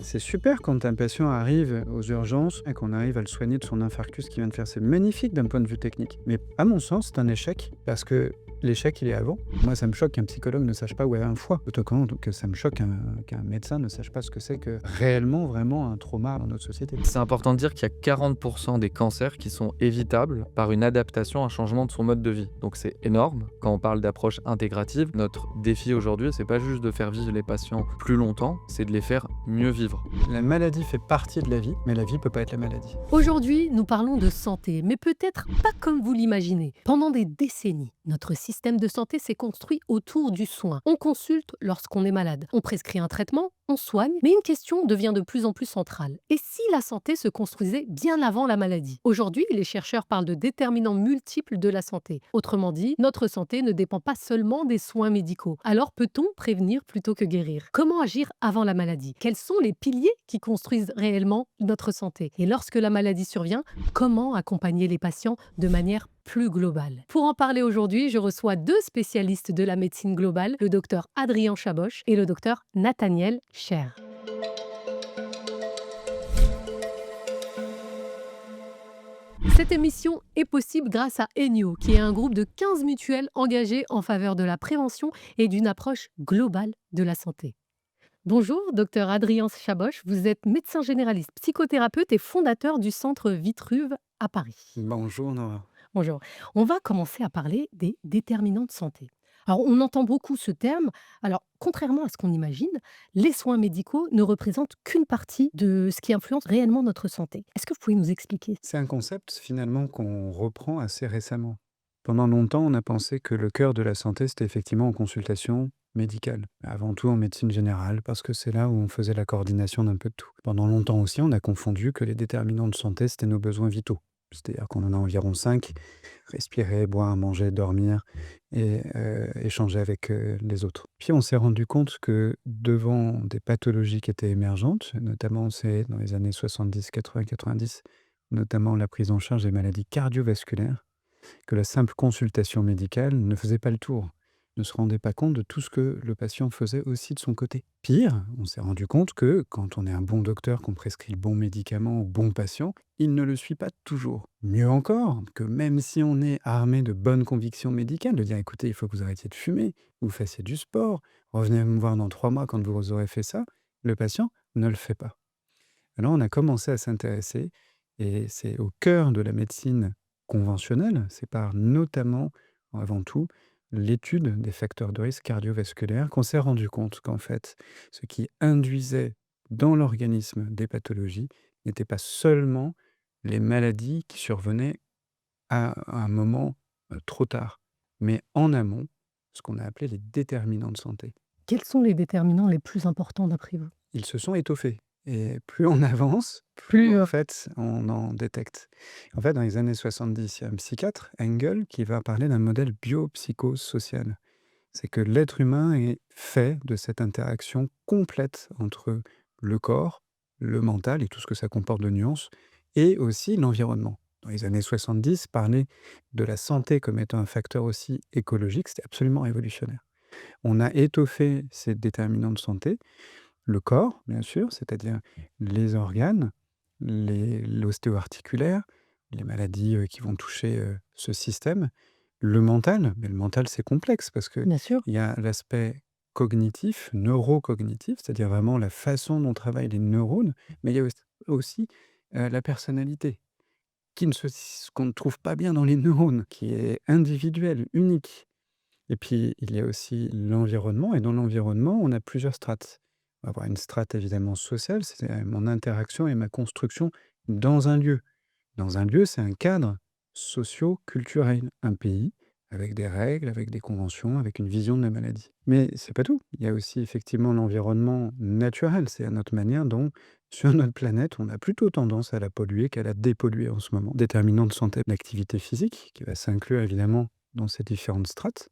C'est super quand un patient arrive aux urgences et qu'on arrive à le soigner de son infarctus qui vient de faire. C'est magnifique d'un point de vue technique. Mais à mon sens, c'est un échec parce que l'échec, il est avant. Moi, ça me choque qu'un psychologue ne sache pas où est un foie. Autant que ça me choque qu'un médecin ne sache pas ce que c'est que réellement, vraiment un trauma dans notre société. C'est important de dire qu'il y a 40% des cancers qui sont évitables par une adaptation, un changement de son mode de vie. Donc c'est énorme. Quand on parle d'approche intégrative, notre défi aujourd'hui, c'est pas juste de faire vivre les patients plus longtemps, c'est de les faire mieux vivre. La maladie fait partie de la vie, mais la vie peut pas être la maladie. Aujourd'hui, nous parlons de santé, mais peut-être pas comme vous l'imaginez. Pendant des décennies, notre système de santé s'est construit autour du soin. On consulte lorsqu'on est malade, on prescrit un traitement, on soigne, mais une question devient de plus en plus centrale. Et si la santé se construisait bien avant la maladie? Aujourd'hui, les chercheurs parlent de déterminants multiples de la santé. Autrement dit, notre santé ne dépend pas seulement des soins médicaux. Alors peut-on prévenir plutôt que guérir? Comment agir avant la maladie? Quels sont les piliers qui construisent réellement notre santé? Et lorsque la maladie survient, comment accompagner les patients de manière plus globale? Pour en parler aujourd'hui, je reçois deux spécialistes de la médecine globale, le docteur Adrien Chaboch et le docteur Nathaniel Cher. Cette émission est possible grâce à Enio, qui est un groupe de 15 mutuelles engagées en faveur de la prévention et d'une approche globale de la santé. Bonjour, docteur Adrien Chaboch, vous êtes médecin généraliste, psychothérapeute et fondateur du centre Vitruve à Paris. Bonjour Nora. Bonjour. On va commencer à parler des déterminants de santé. Alors, on entend beaucoup ce terme. Alors, contrairement à ce qu'on imagine, les soins médicaux ne représentent qu'une partie de ce qui influence réellement notre santé. Est-ce que vous pouvez nous expliquer? C'est un concept finalement qu'on reprend assez récemment. Pendant longtemps, on a pensé que le cœur de la santé, c'était effectivement en consultation médicale, avant tout en médecine générale, parce que c'est là où on faisait la coordination d'un peu de tout. Pendant longtemps aussi, on a confondu que les déterminants de santé, c'était nos besoins vitaux. C'est-à-dire qu'on en a environ 5, respirer, boire, manger, dormir et échanger avec les autres. Puis on s'est rendu compte que devant des pathologies qui étaient émergentes, notamment c'est dans les années 70, 80, 90, notamment la prise en charge des maladies cardiovasculaires, que la simple consultation médicale ne faisait pas le tour, ne se rendait pas compte de tout ce que le patient faisait aussi de son côté. Pire, on s'est rendu compte que quand on est un bon docteur, qu'on prescrit le bon médicament au bon patient, il ne le suit pas toujours. Mieux encore, que même si on est armé de bonnes convictions médicales, de dire écoutez, il faut que vous arrêtiez de fumer, vous fassiez du sport, revenez me voir dans 3 mois quand vous aurez fait ça, le patient ne le fait pas. Alors on a commencé à s'intéresser, et c'est au cœur de la médecine conventionnelle, c'est par notamment, avant tout, l'étude des facteurs de risque cardiovasculaires qu'on s'est rendu compte qu'en fait, ce qui induisait dans l'organisme des pathologies n'était pas seulement les maladies qui survenaient à un moment trop tard, mais en amont, ce qu'on a appelé les déterminants de santé. Quels sont les déterminants les plus importants d'après vous? Ils se sont étoffés et plus on avance, plus Plus en fait on en détecte. En fait, dans les années 70, il y a un psychiatre, Engel, qui va parler d'un modèle biopsychosocial. C'est que l'être humain est fait de cette interaction complète entre le corps, le mental et tout ce que ça comporte de nuances, et aussi l'environnement. Dans les années 70, parler de la santé comme étant un facteur aussi écologique, c'était absolument révolutionnaire. On a étoffé ces déterminants de santé, le corps, bien sûr, c'est-à-dire les organes, l'ostéo-articulaire, les maladies qui vont toucher ce système, le mental, mais le mental c'est complexe parce qu'il Bien sûr. y a l'aspect cognitif, neurocognitif, c'est-à-dire vraiment la façon dont travaillent les neurones, mais il y a aussi la personnalité, qu'on ne trouve pas bien dans les neurones, qui est individuelle, unique. Et puis, il y a aussi l'environnement, et dans l'environnement, on a plusieurs strates. On va avoir une strate évidemment sociale, c'est mon interaction et ma construction dans un lieu. Dans un lieu, c'est un cadre socio-culturel, un pays, avec des règles, avec des conventions, avec une vision de la maladie. Mais c'est pas tout. Il y a aussi effectivement l'environnement naturel, c'est à notre manière dont, sur notre planète, on a plutôt tendance à la polluer qu'à la dépolluer en ce moment. Déterminant de santé, l'activité physique, qui va s'inclure évidemment dans ces différentes strates.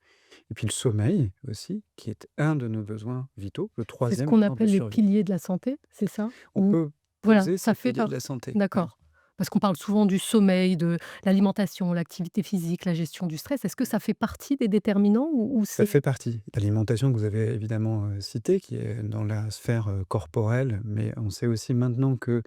Et puis le sommeil aussi, qui est un de nos besoins vitaux, le C'est ce troisième qu'on ordre de appelle les survie. piliers de la santé, c'est ça? On peut Voilà, poser ça ces fait piliers de par la santé. Ouais. d'accord. Parce qu'on parle souvent du sommeil, de l'alimentation, l'activité physique, la gestion du stress. Est-ce que ça fait partie des déterminants ou Ça fait c'est partie. L'alimentation que vous avez évidemment, citée, qui est dans la sphère, corporelle, mais on sait aussi maintenant que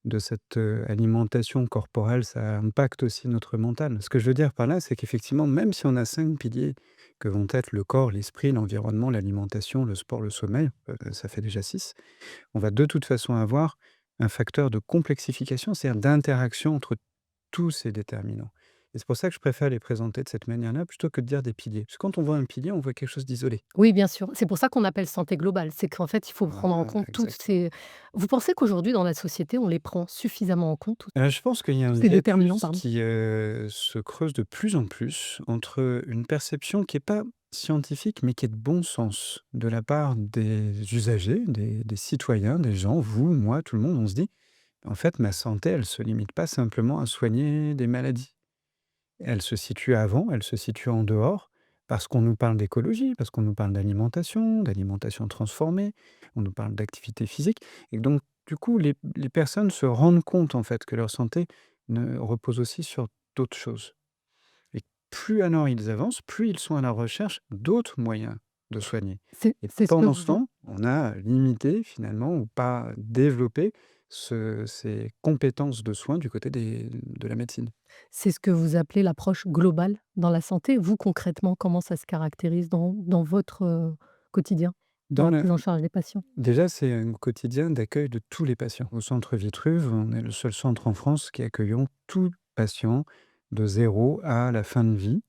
de cette, alimentation corporelle, ça impacte aussi notre mental. Ce que je veux dire par là, c'est qu'effectivement, même si on a 5 piliers que vont être le corps, l'esprit, l'environnement, l'alimentation, le sport, le sommeil, ça fait déjà 6. On va de toute façon avoir un facteur de complexification, c'est-à-dire d'interaction entre tous ces déterminants. Et c'est pour ça que je préfère les présenter de cette manière-là, plutôt que de dire des piliers. Parce que quand on voit un pilier, on voit quelque chose d'isolé. Oui, bien sûr. C'est pour ça qu'on appelle santé globale. C'est qu'en fait, il faut prendre en Voilà, compte toutes exact. ces vous pensez qu'aujourd'hui, dans la société, on les prend suffisamment en compte, tous Je pense qu'il y a un ces déterminants, hiatus pardon? qui, se creuse de plus en plus entre une perception qui est pas scientifique, mais qui est de bon sens de la part des usagers, des citoyens, des gens, vous, moi, tout le monde. On se dit: «En fait, ma santé, elle se limite pas simplement à soigner des maladies». Elle se situe avant, elle se situe en dehors, parce qu'on nous parle d'écologie, parce qu'on nous parle d'alimentation transformée, on nous parle d'activité physique et donc du coup, les personnes se rendent compte, en fait, que leur santé ne repose aussi sur d'autres choses et plus alors ils avancent, plus ils sont à la recherche d'autres moyens de soigner et C'est ce que pendant ce vous temps, on a limité finalement ou pas développé ces compétences de soins du côté de la médecine. c'est ce que vous appelez l'approche globale dans la santé. Vous, concrètement, comment ça se caractérise dans votre, quotidien, dans Dans la la prise en charge des patients? Déjà, c'est un quotidien d'accueil de tous les patients. Au centre Vitruve, on est le seul centre en France qui accueillons tout patient de 0 à la fin de vie,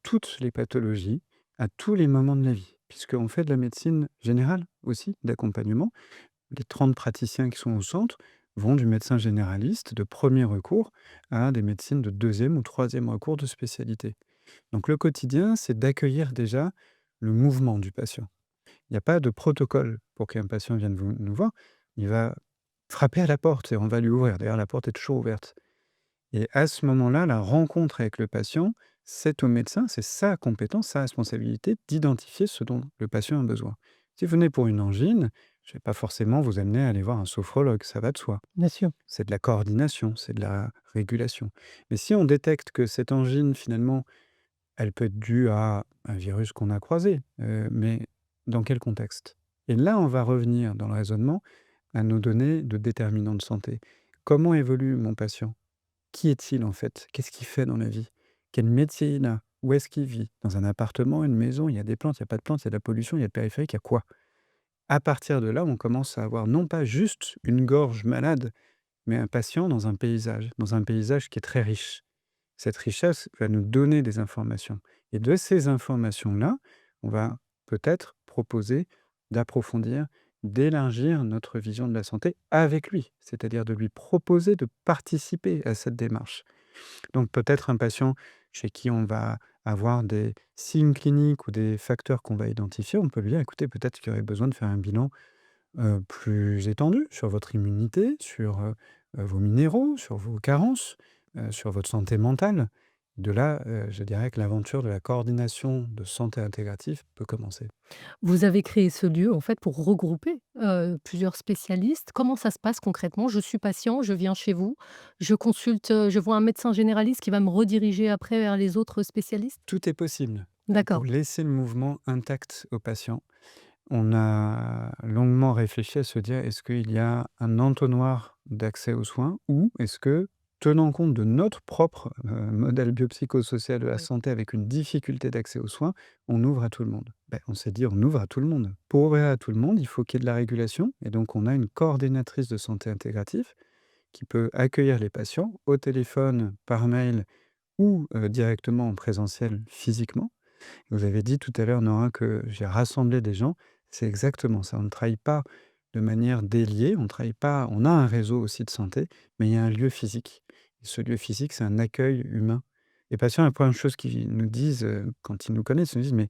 toutes les pathologies, à tous les moments de la vie. Puisqu'on fait de la médecine générale aussi, d'accompagnement. Les 30 praticiens qui sont au centre vont du médecin généraliste de premier recours à des médecines de deuxième ou troisième recours de spécialité. Donc le quotidien, c'est d'accueillir déjà le mouvement du patient. Il n'y a pas de protocole pour qu'un patient vienne nous voir. Il va frapper à la porte et on va lui ouvrir. D'ailleurs, la porte est toujours ouverte. Et à ce moment-là, la rencontre avec le patient, c'est au médecin, c'est sa compétence, sa responsabilité d'identifier ce dont le patient a besoin. Si vous venez pour une angine, je ne vais pas forcément vous amener à aller voir un sophrologue, ça va de soi. Bien sûr. C'est de la coordination, c'est de la régulation. Mais si on détecte que cette angine, finalement, elle peut être due à un virus qu'on a croisé, mais dans quel contexte? Et là, on va revenir dans le raisonnement à nos données de déterminants de santé. Comment évolue mon patient? Qui est-il en fait? Qu'est-ce qu'il fait dans la vie? Quel métier il a? Où est-ce qu'il vit? Dans un appartement, une maison, il y a des plantes, il y a pas de plantes, il y a de la pollution, il y a le périphérique, il y a quoi? À partir de là, on commence à avoir non pas juste une gorge malade, mais un patient dans un paysage qui est très riche. Cette richesse va nous donner des informations et de ces informations-là, on va peut-être proposer d'approfondir, d'élargir notre vision de la santé avec lui, c'est-à-dire de lui proposer de participer à cette démarche. Donc peut-être un patient chez qui on va avoir des signes cliniques ou des facteurs qu'on va identifier, on peut lui dire: «Écoutez, peut-être qu'il y aurait besoin de faire un bilan, plus étendu sur votre immunité, sur, vos minéraux, sur vos carences, sur votre santé mentale. De là, je dirais que l'aventure de la coordination de santé intégrative peut commencer. Vous avez créé ce lieu, en fait, pour regrouper, plusieurs spécialistes. Comment ça se passe concrètement? Je suis patient, je viens chez vous, je consulte, je vois un médecin généraliste qui va me rediriger après vers les autres spécialistes? Tout est possible, pour D'accord. laisser le mouvement intact au patient. On a longuement réfléchi à se dire: «Est-ce qu'il y a un entonnoir d'accès aux soins? Ou est-ce que, tenant compte de notre propre, modèle biopsychosocial de la Oui. santé avec une difficulté d'accès aux soins, on ouvre à tout le monde?» On s'est dit: «On ouvre à tout le monde». Pour ouvrir à tout le monde, il faut qu'il y ait de la régulation et donc on a une coordinatrice de santé intégrative qui peut accueillir les patients au téléphone, par mail ou, directement en présentiel physiquement. Vous avez dit tout à l'heure, Nora, que j'ai rassemblé des gens. C'est exactement ça. On ne travaille pas de manière déliée, on travaille pas on a un réseau aussi de santé, mais il y a un lieu physique. Et ce lieu physique, c'est un accueil humain. Les patients, la première chose qu'ils nous disent, quand ils nous connaissent, ils nous disent: «Mais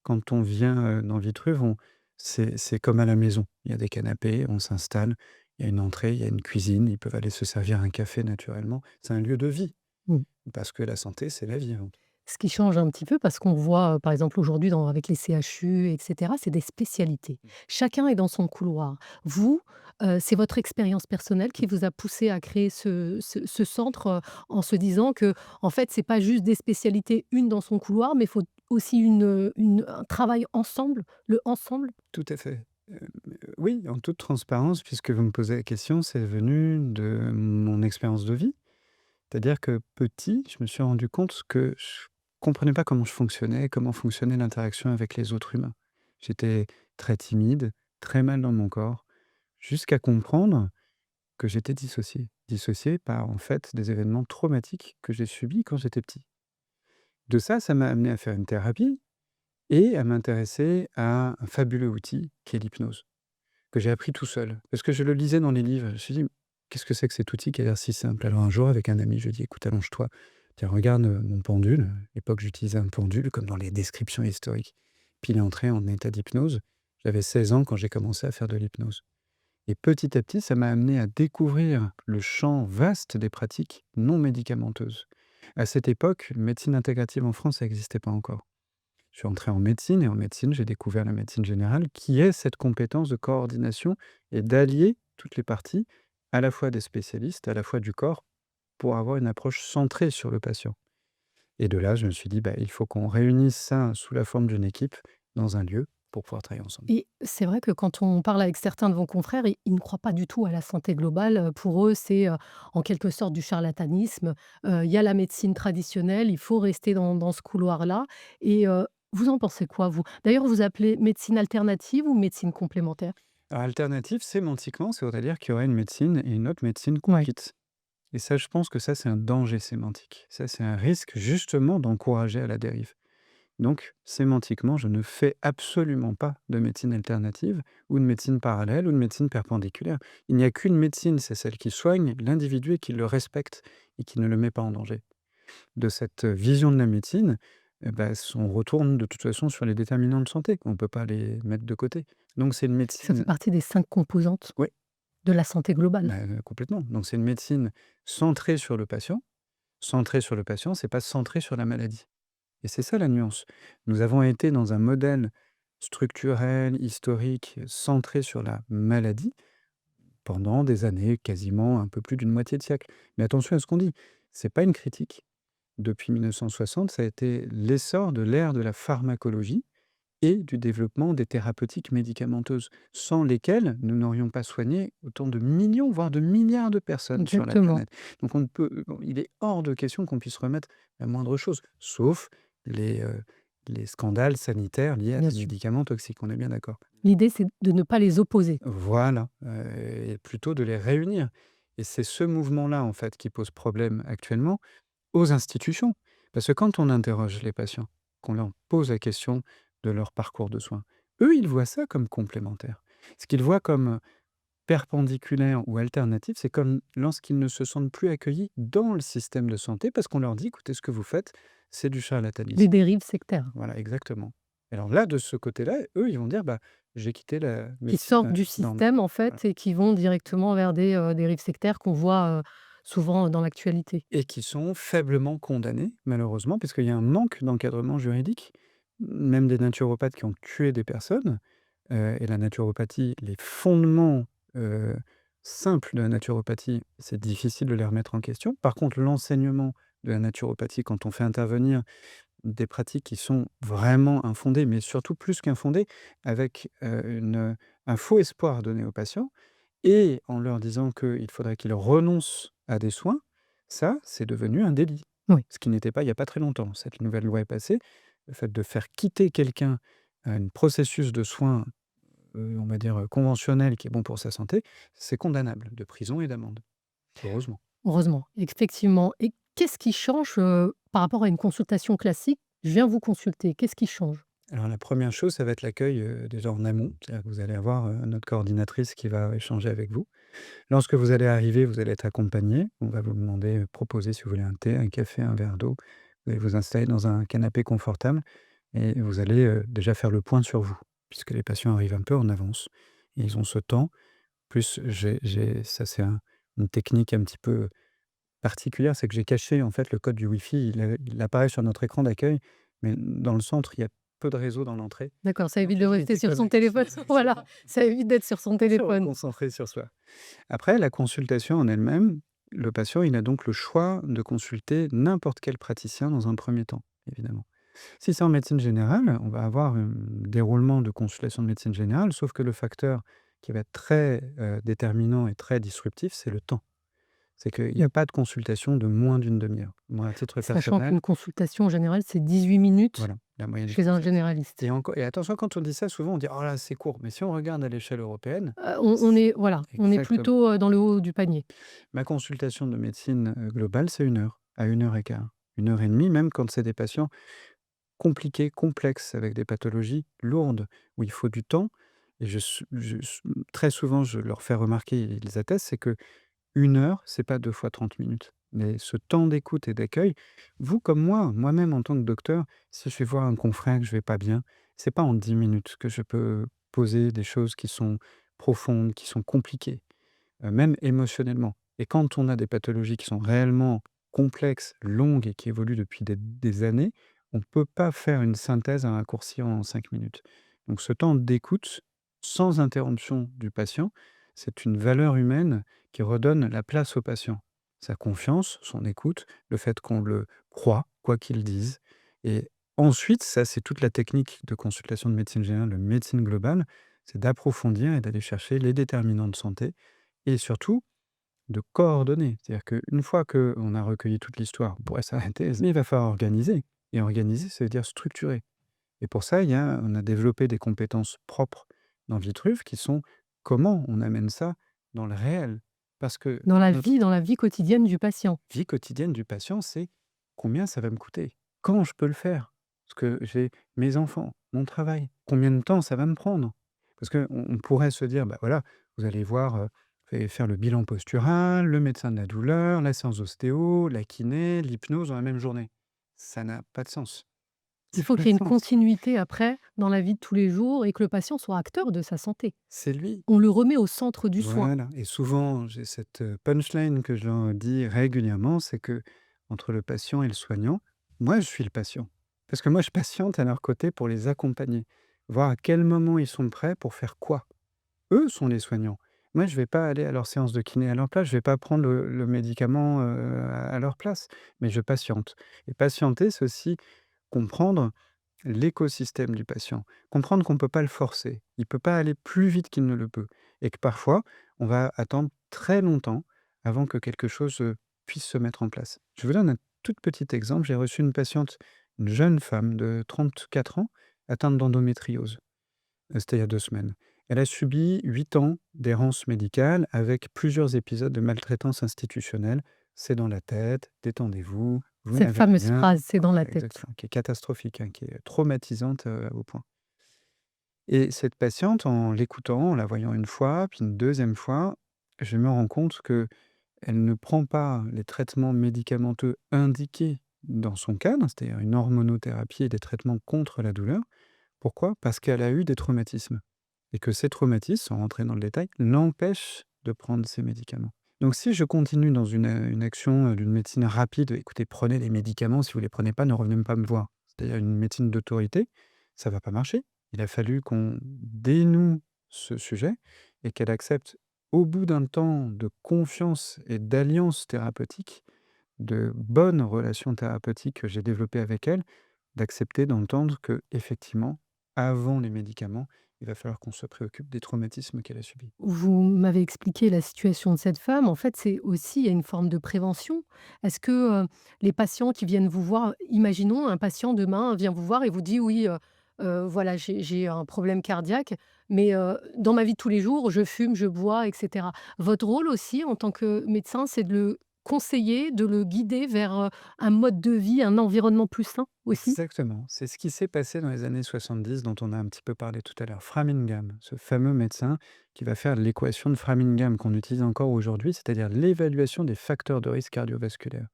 quand on vient, dans Vitruve, c'est comme à la maison. Il y a des canapés, on s'installe, il y a une entrée, il y a une cuisine, ils peuvent aller se servir un café naturellement». C'est un lieu de vie, Mmh. parce que la santé, c'est la vie avant tout. Ce qui change un petit peu parce qu'on voit, par exemple, aujourd'hui avec les CHU et cetera, c'est des spécialités. Chacun est dans son couloir. Vous, C'est votre expérience personnelle qui vous a poussé à créer ce centre, en se disant que en fait, c'est pas juste des spécialités, une dans son couloir, mais il faut aussi un travail ensemble, le ensemble? Tout à fait. Oui, en toute transparence, puisque vous me posez la question, c'est venu de mon expérience de vie. C'est-à-dire que petit, je me suis rendu compte que je comprenais pas comment je fonctionnais, comment fonctionnait l'interaction avec les autres humains. J'étais très timide, très mal dans mon corps, jusqu'à comprendre que j'étais dissocié. Dissocié par, en fait, des événements traumatiques que j'ai subis quand j'étais petit. De ça, ça m'a amené à faire une thérapie et à m'intéresser à un fabuleux outil qui est l'hypnose, que j'ai appris tout seul. Parce que je le lisais dans les livres. Je me suis dit, qu'est-ce que c'est que cet outil qui a l'air si simple? Alors un jour, avec un ami, je lui ai dit, écoute, allonge-toi. Tiens, regarde mon pendule. À l'époque, j'utilisais un pendule, comme dans les descriptions historiques. Puis il est entré en état d'hypnose. J'avais 16 ans quand j'ai commencé à faire de l'hypnose. Et petit à petit, ça m'a amené à découvrir le champ vaste des pratiques non médicamenteuses. À cette époque, une médecine intégrative en France, ça n'existait pas encore. Je suis entré en médecine et en médecine, j'ai découvert la médecine générale qui est cette compétence de coordination et d'allier toutes les parties, à la fois des spécialistes, à la fois du corps, pour avoir une approche centrée sur le patient. Et de là, je me suis dit, bah, il faut qu'on réunisse ça sous la forme d'une équipe dans un lieu pour pouvoir travailler ensemble. Et c'est vrai que quand on parle avec certains de vos confrères, ils ne croient pas du tout à la santé globale. Pour eux, c'est, en quelque sorte du charlatanisme. Il y a la médecine traditionnelle, il faut rester dans ce couloir-là et vous en pensez quoi, vous? D'ailleurs, vous appelez médecine alternative ou médecine complémentaire? Alors, alternative, sémantiquement, ça voudrait dire qu'il y aurait une médecine et une autre médecine Ouais. compite. Et ça, je pense que ça, c'est un danger sémantique. Ça, c'est un risque justement d'encourager à la dérive. Donc, sémantiquement, je ne fais absolument pas de médecine alternative ou de médecine parallèle ou de médecine perpendiculaire. Il n'y a qu'une médecine, c'est celle qui soigne l'individu et qui le respecte et qui ne le met pas en danger. De cette vision de la médecine, bah, on retourne de toute façon sur les déterminants de santé. On ne peut pas les mettre de côté. Donc, c'est une Ça fait médecine. partie des 5 composantes Oui, de la santé globale. complètement. Donc, c'est une médecine centrée sur le patient. Centrée sur le patient, c'est pas centrée sur la maladie. Et c'est ça la nuance. Nous avons été dans un modèle structurel, historique, centré sur la maladie pendant des années, quasiment un peu plus d'une moitié de siècle. Mais attention à ce qu'on dit, c'est pas une critique. Depuis 1960, ça a été l'essor de l'ère de la pharmacologie et du développement des thérapeutiques médicamenteuses, sans lesquelles nous n'aurions pas soigné autant de millions, voire de milliards de personnes sur la Exactement. planète. Donc il est hors de question qu'on puisse remettre la moindre chose, sauf les scandales sanitaires liés à Bien des sûr. médicaments toxiques, on est bien d'accord. L'idée, c'est de ne pas les opposer. Voilà, et plutôt de les réunir. Et c'est ce mouvement-là, en fait, qui pose problème actuellement aux institutions. Parce que quand on interroge les patients, qu'on leur pose la question de leur parcours de soins, eux, ils voient ça comme complémentaire. Ce qu'ils voient comme perpendiculaire ou alternatif, c'est comme lorsqu'ils ne se sentent plus accueillis dans le système de santé parce qu'on leur dit: «Écoutez, ce que vous faites, c'est du Des charlatanisme». dérives sectaires Voilà, exactement. Alors là, de ce côté-là, eux, ils vont dire: «Bah, j'ai quitté la qui sortent médecine, du dans». système, en Voilà. fait, et qui vont directement vers des, dérives sectaires qu'on voit, souvent dans l'actualité. Et qui sont faiblement condamnés, malheureusement, puisqu'il y a un manque d'encadrement juridique. Même des naturopathes qui ont tué des personnes, et la naturopathie, les fondements, heu, simples de la naturopathie, c'est difficile de les remettre en question. Par contre, l'enseignement de la naturopathie, quand on fait intervenir des pratiques qui sont vraiment infondées, mais surtout plus qu'infondées, avec, un faux espoir donné aux patients et en leur disant qu'il faudrait qu'ils renoncent à des soins, ça, c'est devenu un délit. Oui. Ce qui n'était pas il y a pas très longtemps. Cette nouvelle loi est passée. Le fait de faire quitter quelqu'un à un processus de soins, on va dire, conventionnel qui est bon pour sa santé, c'est condamnable de prison et d'amende. Heureusement. Heureusement, effectivement. Et qu'est-ce qui change, par rapport à une consultation classique? Je viens vous consulter, qu'est-ce qui change? Alors la première chose, ça va être l'accueil, déjà en amont. C'est-à-dire que vous allez avoir, notre coordinatrice qui va échanger avec vous. Lorsque vous allez arriver, vous allez être accompagné. On va vous demander, proposer si vous voulez un thé, un café, un verre d'eau. Vous allez vous installer dans un canapé confortable et vous allez, déjà faire le point sur vous, puisque les patients arrivent un peu en avance et ils ont ce temps. Plus j'ai ça c'est une technique un petit peu particulière, c'est que j'ai caché en fait le code du Wi-Fi. Il apparaît sur notre écran d'accueil, mais dans le centre, il y a peu de réseau dans l'entrée. D'accord, ça Donc évite de il rester était sur son connecté. téléphone. Voilà, ça évite d'être sur son Se téléphone. reconcentrer sur soi. Après, la consultation en elle-même, le patient, il a donc le choix de consulter n'importe quel praticien dans un premier temps, évidemment. Si c'est en médecine générale, on va avoir un déroulement de consultation de médecine générale, sauf que le facteur qui va être très déterminant et très disruptif, c'est le temps. C'est qu'il n'y a pas de consultation de moins d'une demi-heure. Moi, à titre Sachant personnel, qu'une consultation en général, c'est 18 minutes voilà, la moyenne chez un française. généraliste. Et attention, quand on dit ça, souvent on dit: «Oh là, c'est court», mais si on regarde à l'échelle européenne, On est voilà, on est exactement. plutôt, dans le haut du panier. Ma consultation de médecine, globale, c'est 1 heure à 1 heure et quart, 1 heure et demie, même quand c'est des patients compliqués, complexes, avec des pathologies lourdes, où il faut du temps. Et très souvent, je leur fais remarquer, ils attestent, c'est que 1 heure, c'est pas 2 fois 30 minutes. Mais ce temps d'écoute et d'accueil, vous comme moi, moi-même en tant que docteur, si je vais voir un confrère que je vais pas bien, c'est pas en 10 minutes que je peux poser des choses qui sont profondes, qui sont compliquées, même émotionnellement. Et quand on a des pathologies qui sont réellement complexes, longues et qui évoluent depuis des années, on ne peut pas faire une synthèse, un raccourci en 5 minutes. Donc ce temps d'écoute, sans interruption du patient, c'est une valeur humaine qui redonne la place au patient. Sa confiance, son écoute, le fait qu'on le croit, quoi qu'il dise. Et ensuite, ça c'est toute la technique de consultation de médecine générale, de médecine globale, c'est d'approfondir et d'aller chercher les déterminants de santé et surtout de coordonner. C'est-à-dire qu'une fois qu'on a recueilli toute l'histoire, on pourrait s'arrêter, mais il va falloir organiser. Et organiser, ça veut dire structurer. Et pour ça, on a développé des compétences propres dans Vitruve qui sont comment on amène ça dans le réel. Parce que notre Dans la vie quotidienne du patient. vie quotidienne du patient, c'est combien ça va me coûter? Quand je peux le faire? Parce que j'ai mes enfants, mon travail. Combien de temps ça va me prendre? Parce qu'on pourrait se dire, bah voilà, vous allez voir, vous allez faire le bilan postural, le médecin de la douleur, la séance ostéo, la kiné, l'hypnose dans la même journée. Ça n'a pas de sens. Il Ça n'a faut pas qu'il y de ait une sens. continuité après dans la vie de tous les jours et que le patient soit acteur de sa santé. C'est lui. On le remet au centre du soin. Voilà. Et souvent, j'ai cette punchline que je leur dis régulièrement, c'est que entre le patient et le soignant, moi, je suis le patient. Parce que moi, je patiente à leur côté pour les accompagner, voir à quel moment ils sont prêts pour faire quoi. Eux sont les soignants. Moi, je vais pas aller à leur séance de kiné à leur place, je vais pas prendre le médicament à leur place, mais je patiente. Et patienter, c'est aussi comprendre l'écosystème du patient, comprendre qu'on ne peut pas le forcer, il ne peut pas aller plus vite qu'il ne le peut et que parfois, on va attendre très longtemps avant que quelque chose, puisse se mettre en place. Je vous donne un tout petit exemple, j'ai reçu une patiente, une jeune femme de 34 ans, atteinte d'endométriose. C'était il y a 2 semaines. Elle a subi 8 ans d'errance médicale avec plusieurs épisodes de maltraitance institutionnelle. «C'est dans la tête, détendez-vous, vous Cette n'avez fameuse rien». phrase: «C'est dans la tête». Exactement, qui est catastrophique, hein, qui est traumatisante, au point. Et cette patiente, en l'écoutant, en la voyant une fois, puis une deuxième fois, je me rends compte qu'elle ne prend pas les traitements médicamenteux indiqués dans son cadre, c'est-à-dire une hormonothérapie et des traitements contre la douleur. Pourquoi? Parce qu'elle a eu des traumatismes et que ces traumatismes, sans rentrer dans le détail, l'empêchent de prendre ces médicaments. Donc si je continue dans une action, d'une médecine rapide, écoutez, prenez les médicaments, si vous ne les prenez pas, ne revenez même pas me voir. C'est-à-dire une médecine d'autorité, ça va pas marcher. Il a fallu qu'on dénoue ce sujet et qu'elle accepte, au bout d'un temps de confiance et d'alliance thérapeutique, de bonnes relations thérapeutiques que j'ai développées avec elle, d'accepter d'entendre que effectivement, avant les médicaments, il va falloir qu'on se préoccupe des traumatismes qu'elle a subis. Vous m'avez expliqué la situation de cette femme. En fait, c'est aussi il y a une forme de prévention. Est-ce que, les patients qui viennent vous voir imaginons un patient demain vient vous voir et vous dit: «Oui, voilà, j'ai un problème cardiaque, mais dans ma vie de tous les jours, je fume, je bois et cetera». Votre rôle aussi en tant que médecin, c'est de le conseiller, de le guider vers, un mode de vie, un environnement plus sain aussi? Exactement, c'est ce qui s'est passé dans les années 70 dont on a un petit peu parlé tout à l'heure. Framingham, ce fameux médecin qui va faire l'équation de Framingham qu'on utilise encore aujourd'hui, c'est-à-dire l'évaluation des facteurs de risque cardiovasculaire.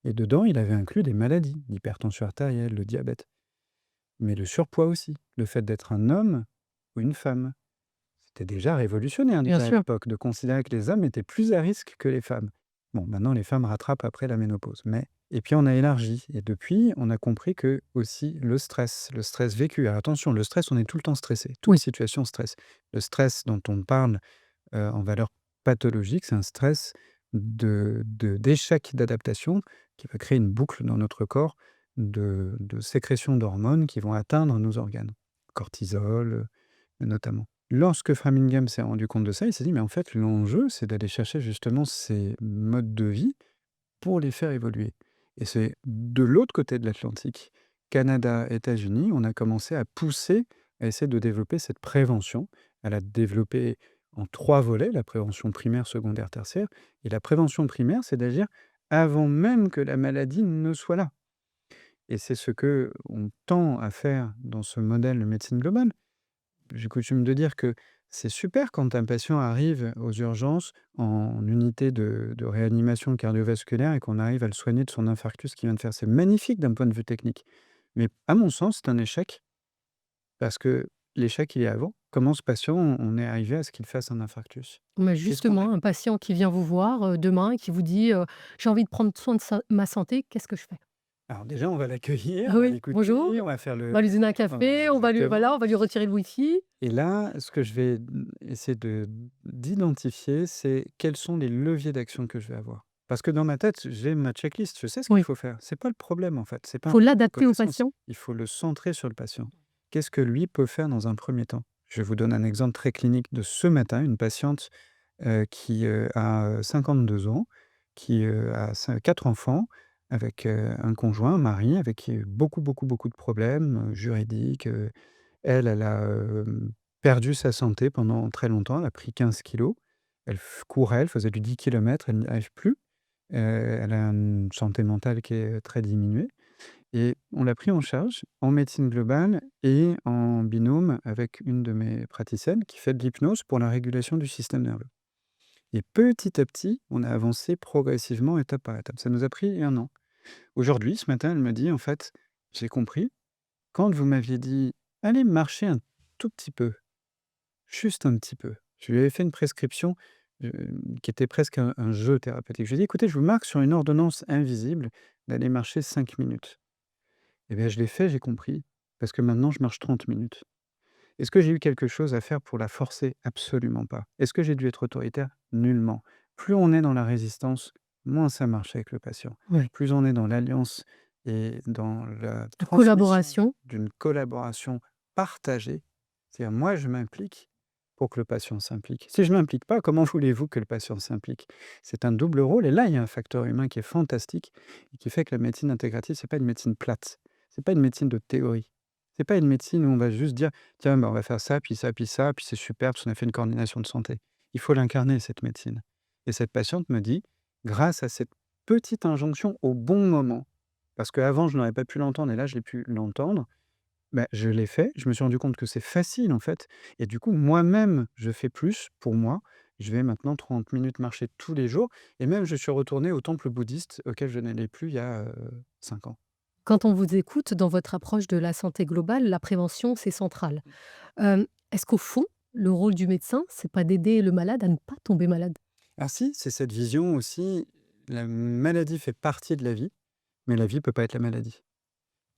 Et dedans, il avait inclus des maladies, l'hypertension artérielle, le diabète, mais le surpoids aussi, le fait d'être un homme ou une femme. C'était déjà révolutionnaire Bien déjà à sûr. l'époque de considérer que les hommes étaient plus à risque que les femmes. Bon, maintenant les femmes rattrapent après la ménopause, mais Et puis on a élargi et depuis, on a compris que aussi le stress vécu, alors attention, le stress, on est tout le temps stressé, toute Oui. situation stress. Le stress dont on parle, en valeur pathologique, c'est un stress d'échec d'adaptation qui va créer une boucle dans notre corps de sécrétion d'hormones qui vont atteindre nos organes. Cortisol, notamment. Lorsque Framingham s'est rendu compte de ça, il s'est dit: «Mais en fait, l'enjeu, c'est d'aller chercher justement ces modes de vie pour les faire évoluer» et c'est de l'autre côté de l'Atlantique, Canada, États-Unis, on a commencé à pousser, à essayer de développer cette prévention, à la développer en 3 volets, la prévention primaire, secondaire, tertiaire et la prévention primaire, c'est d'agir avant même que la maladie ne soit là et c'est ce qu'on tend à faire dans ce modèle de médecine globale. J'ai coutume de dire que c'est super quand un patient arrive aux urgences en unité de réanimation cardiovasculaire et qu'on arrive à le soigner de son infarctus qui vient de faire. C'est magnifique d'un point de vue technique. Mais à mon sens, c'est un échec parce que l'échec, il est avant. Comment ce patient, on est arrivé à ce qu'il fasse un infarctus? Mais Qu'est-ce qu'on a justement, un patient qui vient vous voir, demain et qui vous dit, «J'ai envie de prendre soin de ma santé, qu'est-ce que je fais?» Alors déjà, on va l'accueillir, Ah on va oui, bonjour, l'écouter, on va faire on va lui donner un on café, on va lui exactement. voilà, on va lui retirer le wifi. Et là, ce que je vais essayer d'identifier, c'est quels sont les leviers d'action que je vais avoir. Parce que dans ma tête, j'ai ma checklist, je sais ce qu'il Oui, faut faire. C'est pas le problème en fait, c'est pas un faut problème de l'adapter au connaissance. patient. Il faut le centrer sur le patient. Qu'est-ce que lui peut faire dans un premier temps? Je vous donne un exemple très clinique de ce matin, une patiente qui a 52 ans, qui a 4 enfants, avec un conjoint, un mari, avec qui il y a eu beaucoup, beaucoup, beaucoup de problèmes juridiques. Elle a, perdu sa santé pendant très longtemps. Elle a pris 15 kilos. Elle faisait du 10 kilomètres, elle n'y arrive plus. Elle a une santé mentale qui est très diminuée et on l'a pris en charge en médecine globale et en binôme avec une de mes praticiennes qui fait de l'hypnose pour la régulation du système nerveux et petit à petit, on a avancé progressivement, étape par étape. Ça nous a pris 1 an. Aujourd'hui, ce matin, elle me dit: «En fait, j'ai compris, quand vous m'aviez dit: "Allez marcher un tout petit peu"». Juste un petit peu. Je lui avais fait une prescription, qui était presque un jeu thérapeutique. Je lui ai dit: «Écoutez, je vous marque sur une ordonnance invisible d'aller marcher 5 minutes». Et bien, je l'ai fait, j'ai compris, parce que maintenant je marche 30 minutes. Est-ce que j'ai eu quelque chose à faire pour la forcer? Absolument pas. Est-ce que j'ai dû être autoritaire? Nullement. Plus on est dans la résistance, moins ça marche avec le patient. Oui. Plus on est dans l'alliance et dans la La transmission collaboration. d'une collaboration partagée, c'est-à-dire moi je m'implique pour que le patient s'implique. Si je ne m'implique pas, comment voulez-vous que le patient s'implique? C'est un double rôle et là, il y a un facteur humain qui est fantastique et qui fait que la médecine intégrative, c'est pas une médecine plate, c'est pas une médecine de théorie. C'est pas une médecine où on va juste dire: «Tiens, bah, on va faire ça, puis ça, puis ça, puis c'est super parce qu'on a fait une coordination de santé». Il faut l'incarner cette médecine et cette patiente me dit, grâce à cette petite injonction au bon moment, parce qu'avant je n'aurais pas pu l'entendre et là je l'ai pu l'entendre, bah, je l'ai fait. Je me suis rendu compte que c'est facile en fait et du coup moi-même je fais plus pour moi. Je vais maintenant 30 minutes marcher tous les jours et même je suis retourné au temple bouddhiste auquel je n'allais plus il y a, 5 ans. Quand on vous écoute, dans votre approche de la santé globale, la prévention, c'est central. Est-ce qu'au fond, le rôle du médecin, c'est pas d'aider le malade à ne pas tomber malade? Ah si, c'est cette vision aussi, la maladie fait partie de la vie, mais la vie peut pas être la maladie.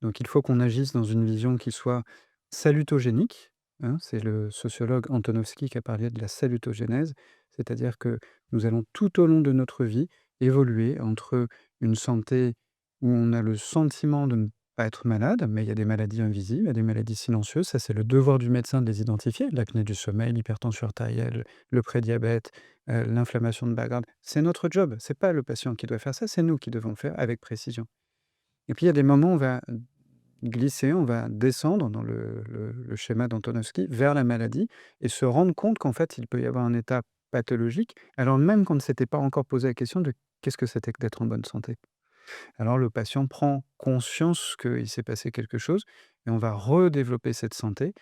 Donc il faut qu'on agisse dans une vision qui soit salutogénique, hein. C'est le sociologue Antonovsky qui a parlé de la salutogénèse, c'est-à-dire que nous allons tout au long de notre vie évoluer entre une santé où on a le sentiment de ne pas être malade, mais il y a des maladies invisibles, il y a des maladies silencieuses. Ça, c'est le devoir du médecin de les identifier. L'apnée du sommeil, l'hypertension artérielle, le prédiabète, l'inflammation de Bagrad. C'est notre job. C'est pas le patient qui doit faire ça, c'est nous qui devons le faire avec précision. Et puis il y a des moments où on va glisser, on va descendre dans le schéma d'Antonovsky vers la maladie et se rendre compte qu'en fait, il peut y avoir un état pathologique, alors même qu'on ne s'était pas encore posé la question de qu'est-ce que c'était que d'être en bonne santé. Alors le patient prend conscience qu'il s'est passé quelque chose et on va redévelopper cette santé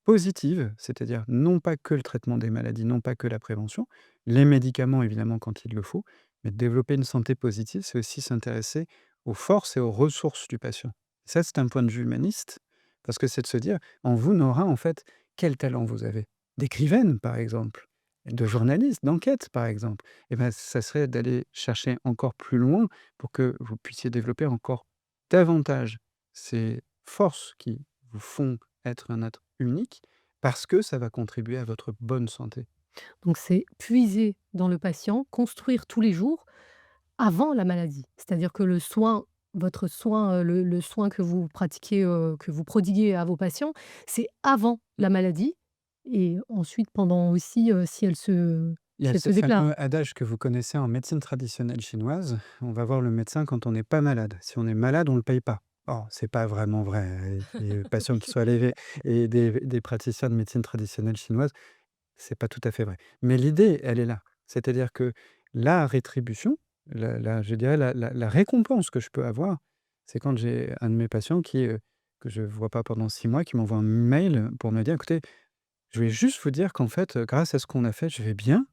positive, c'est-à-dire non pas que le traitement des maladies, non pas que la prévention, les médicaments évidemment quand il le faut, mais développer une santé positive, c'est aussi s'intéresser aux forces et aux ressources du patient. Ça, c'est un point de vue humaniste, parce que c'est de se dire, en vous, Nora, en fait, quel talent vous avez? D'écrivaine, par exemple. de journaliste, d'enquête, par exemple. Et ben, ça serait d'aller chercher encore plus loin pour que vous puissiez développer encore davantage ces forces qui vous font être un être unique, parce que ça va contribuer à votre bonne santé. Donc c'est puiser dans le patient, construire tous les jours avant la maladie. C'est-à-dire que le soin votre soin, le soin que vous pratiquez, que vous prodiguez à vos patients, c'est avant la maladie et ensuite pendant aussi, Il y si a elle ce se déclare. fameux adage que vous connaissez en médecine traditionnelle chinoise, on va voir le médecin quand on n'est pas malade. Si on est malade, on ne le paye pas. Or, c'est pas vraiment vrai. Les patients qui OK. sont allés et des praticiens de médecine traditionnelle chinoise, c'est pas tout à fait vrai. Mais l'idée, elle est là. C'est-à-dire que la rétribution, je dirais la récompense que je peux avoir, c'est quand j'ai un de mes patients que je vois pas pendant 6 mois, qui m'envoie un mail pour me dire: «Écoutez, je voulais juste vous dire qu'en fait, grâce à ce qu'on a fait, je vais bien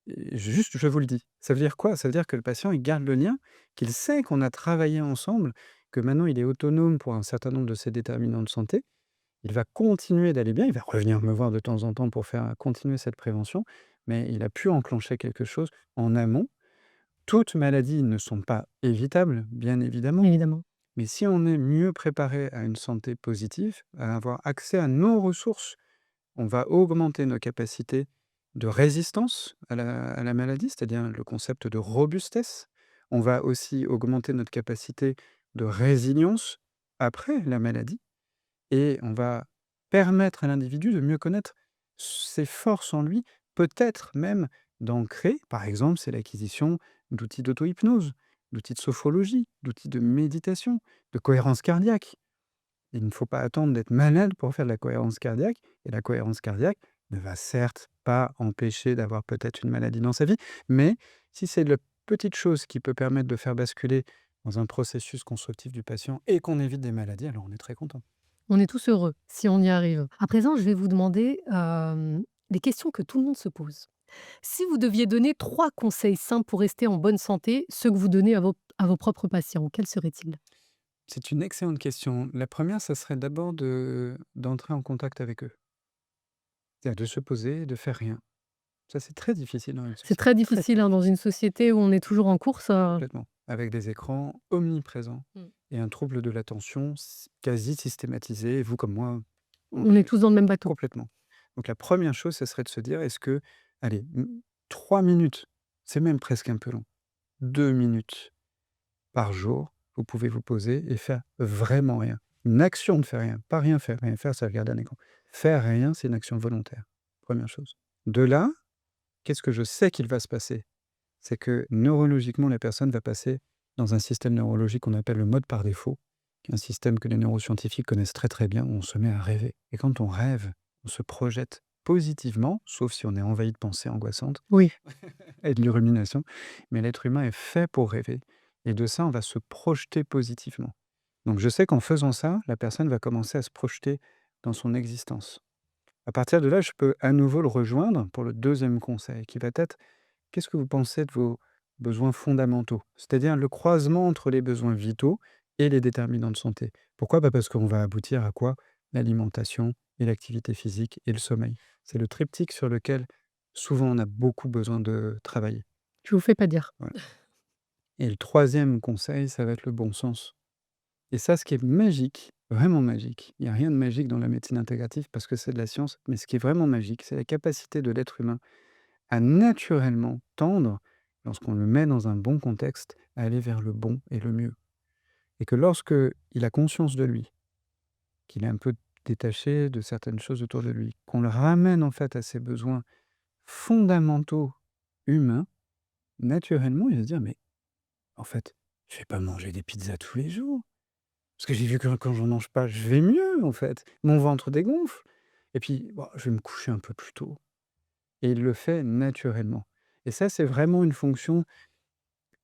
et juste je vous le dis». Ça veut dire quoi? Ça veut dire que le patient, il garde le lien, qu'il sait qu'on a travaillé ensemble, que maintenant il est autonome pour un certain nombre de ses déterminants de santé. Il va continuer d'aller bien, il va revenir me voir de temps en temps pour faire continuer cette prévention, mais il a pu enclencher quelque chose en amont. Toutes maladies ne sont pas évitables, bien évidemment, Évidemment. mais si on est mieux préparé à une santé positive, à avoir accès à nos ressources, on va augmenter nos capacités de résistance à la maladie, c'est-à-dire le concept de robustesse. On va aussi augmenter notre capacité de résilience après la maladie et on va permettre à l'individu de mieux connaître ses forces en lui, peut-être même d'ancrer, par exemple, c'est l'acquisition d'outils d'auto-hypnose, d'outils de sophrologie, d'outils de méditation, de cohérence cardiaque. Il ne faut pas attendre d'être malade pour faire de la cohérence cardiaque. Et la cohérence cardiaque ne va certes pas empêcher d'avoir peut-être une maladie dans sa vie, mais si c'est la petite chose qui peut permettre de faire basculer dans un processus constructif du patient et qu'on évite des maladies, alors on est très content. On est tous heureux si on y arrive. À présent, je vais vous demander, les questions que tout le monde se pose. Si vous deviez donner 3 conseils simples pour rester en bonne santé, ceux que vous donnez à vos propres patients, quels seraient-ils? C'est une excellente question. La première, ça serait d'abord d'entrer en contact avec eux. C'est-à-dire de se poser et de faire rien. Ça, c'est très difficile dans une C'est société. très Très, difficile, très hein, dans une société où on est toujours en course, complètement. Avec des écrans omniprésents Mmh. et un trouble de l'attention quasi systématisé. Vous comme moi, on On est est tous dans le même bateau. complètement. Donc la première chose, ça serait de se dire, est-ce que, allez, 3 minutes, c'est même presque un peu long, 2 minutes par jour, vous pouvez vous poser et faire vraiment rien. Une action de faire rien, pas rien faire. Rien faire, c'est regarder un écran. Faire rien, c'est une action volontaire, première chose. De là, qu'est-ce que je sais qu'il va se passer? C'est que neurologiquement, la personne va passer dans un système neurologique qu'on appelle le mode par défaut, qui est un système que les neuroscientifiques connaissent très très bien, où on se met à rêver. Et quand on rêve, on se projette positivement, sauf si on est envahi de pensées angoissantes Oui. et de l'illumination, mais l'être humain est fait pour rêver. Et de ça, on va se projeter positivement. Donc je sais qu'en faisant ça, la personne va commencer à se projeter dans son existence. À partir de là, je peux à nouveau le rejoindre pour le deuxième conseil, qui va être: qu'est-ce que vous pensez de vos besoins fondamentaux? C'est-à-dire le croisement entre les besoins vitaux et les déterminants de santé. Pourquoi? Bah, parce qu'on va aboutir à quoi? L'alimentation et l'activité physique et le sommeil. C'est le triptyque sur lequel souvent on a beaucoup besoin de travailler. Je vous fais pas dire. Voilà. Et le troisième conseil, ça va être le bon sens. Et ça, ce qui est magique, vraiment magique, il n'y a rien de magique dans la médecine intégrative parce que c'est de la science, mais ce qui est vraiment magique, c'est la capacité de l'être humain à naturellement tendre, lorsqu'on le met dans un bon contexte, à aller vers le bon et le mieux. Et que lorsque il a conscience de lui, qu'il est un peu détaché de certaines choses autour de lui, qu'on le ramène en fait à ses besoins fondamentaux humains, naturellement, il va se dire: «Mais en fait, je vais pas manger des pizzas tous les jours. Parce que j'ai vu que quand j'en mange pas, je vais mieux en fait. Mon ventre dégonfle et puis, bah, je vais me coucher un peu plus tôt» et il le fait naturellement. Et ça, c'est vraiment une fonction